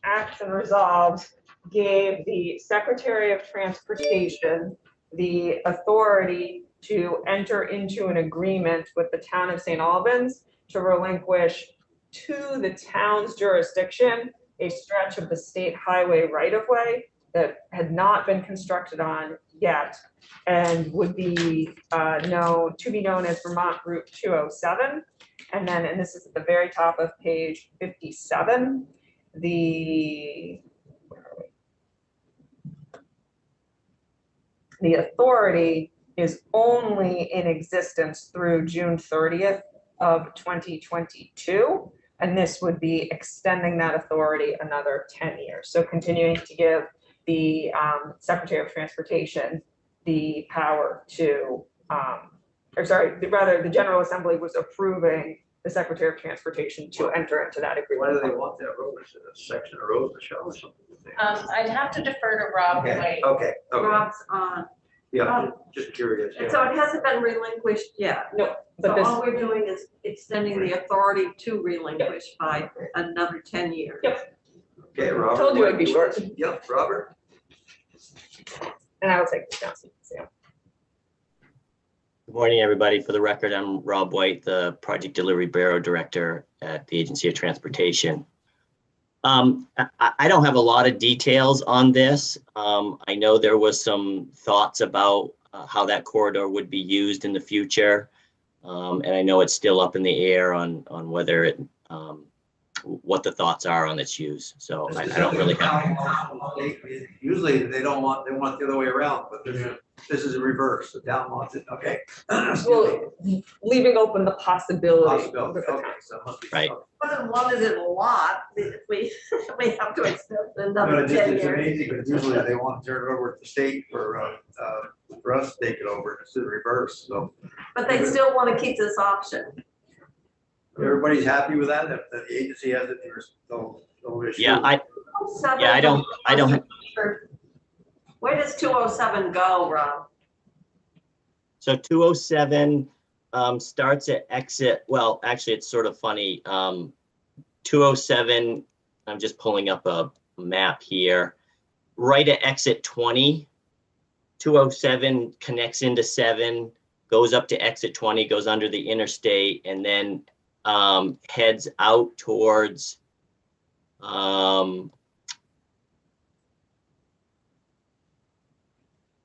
Acts and Resolves gave the Secretary of Transportation the authority to enter into an agreement with the town of St. Albans to relinquish to the town's jurisdiction a stretch of the state highway right-of-way that had not been constructed on yet and would be known as Vermont Route 207. And then, and this is at the very top of page 57, the authority is only in existence through June 30th of 2022. And this would be extending that authority another 10 years. So continuing to give the Secretary of Transportation the power to, the General Assembly was approving the Secretary of Transportation to enter into that Why do agreement. they want that road? Is it a section of road, a shell or something? I'd have to defer to Rob. Okay, okay, Rob's on. yeah, just curious. And so it hasn't been relinquished yet. No, So but this, all we're doing is extending the authority to relinquish by another 10 years. Yep. Okay, Robert. Told you it'd be short. Yep, Robert. and I will take this down. So you can see 'em. Good morning, everybody. For the record, I'm Rob White, the Project Delivery Bureau Director at the Agency of Transportation. I don't have a lot of details on this. I know there was some thoughts about how that corridor would be used in the future. And I know it's still up in the air on whether it, what the thoughts are on its use. So I don't really have. Usually they want the other way around, but this is a reverse. The town wants it. Okay. Well, leaving open the possibility. Possibility. Okay, so it must be. Right. Wouldn't wanted it a lot if we have to extend No, another it's 10 it's years. amazing, because usually they want to turn it over to the state for us to take it over. It's the reverse, so. But they still want to keep this option. Everybody's happy with that? If the agency has it, there's no issue. Yeah, I don't. Where does 207 go, Rob? So 207 starts at exit. Well, actually, it's sort of funny. 207. I'm just pulling up a map here. Right at exit 20. 207 connects into 7, goes up to exit 20, goes under the interstate, and then heads out towards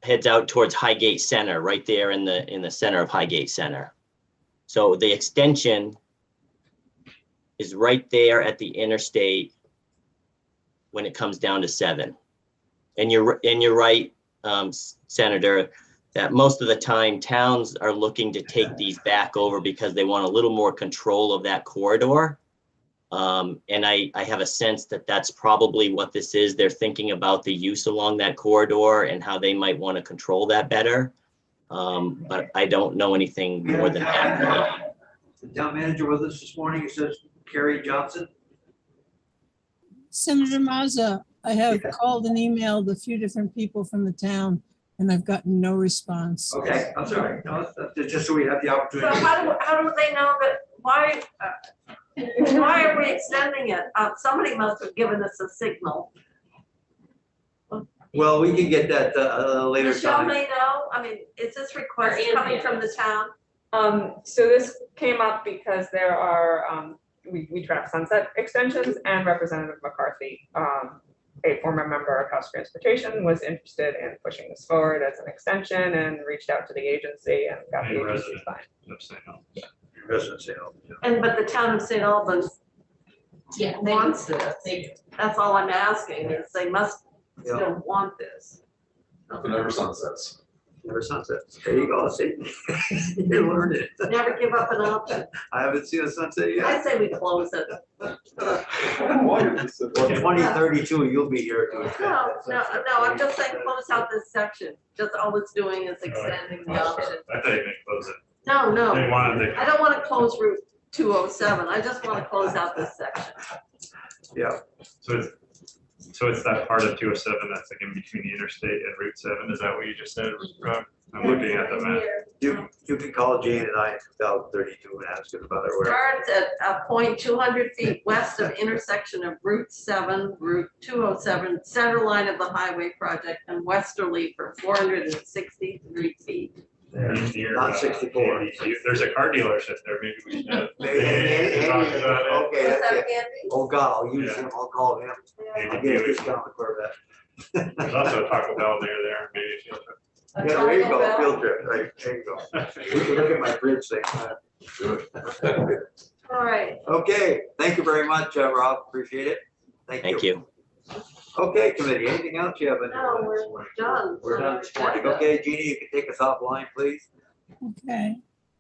Highgate Center, right there in the center of Highgate Center. So the extension is right there at the interstate when it comes down to 7. And you're right, Senator, that most of the time towns are looking to take these back over because they want a little more control of that corridor. And I have a sense that that's probably what this is. They're thinking about the use along that corridor and how they might want to control that better. But I don't know anything more than that. The town manager with us this morning, he says Kerry Johnson. Senator Mazza, I have called and emailed a few different people from the town and I've gotten no response. Okay, I'm sorry. No, that's just so we have the So opportunity. how do they know that, why are we extending it? Somebody must have given us a signal. Well, we can get that later Michelle time. may know, I mean, is this request Or coming Anthony from the knows. town? So this came up because there are, we track sunset extensions, and Representative McCarthy, a former member of House Transportation, was interested in pushing this forward as an extension and reached out to the agency and got the agency's sign. Residents, you know. But the town of St. Albans Yeah. wants this. They, That's all I'm asking, is they must still want this. It never sunsets. Never sunset. There you go. See, you learned it. Never give up an option. I haven't seen a sunset yet. I say we close it. Well, 2032, you'll be here. No, I'm just saying close out this section. Just all it's doing is extending the option. I thought you meant close it. No, They no, wanted I don't want to close Route 207. I just want to close out this section. Yeah. So it's that part of 207 that's like in between the interstate and Route 7. Is that what you just said, Rob? I'm looking at the map. You can call Jane and I in 2032 and ask her about it. Starts at a point 200 feet west of intersection of Route 7, Route 207, center line of the highway project, and westerly for 463 feet. Not 64. There's a car dealership there. Maybe we should have. Okay, talk about it. Is that's that it. Andy? Oh, God, I'll use him. I'll call him. Maybe I'll get a dealership. discount on the Corvette. There's also a Taco Bell near there. Maybe if you. A Yeah, there you Taco go, Bell? field trip, right, there you go. We can look at my fridge thing. All right. Okay, thank you very much, Rob, appreciate it. Thank you. Okay, committee, anything else you have? No, we're done. We're done this morning. Okay, Jeannie, you can take us offline, please. Okay.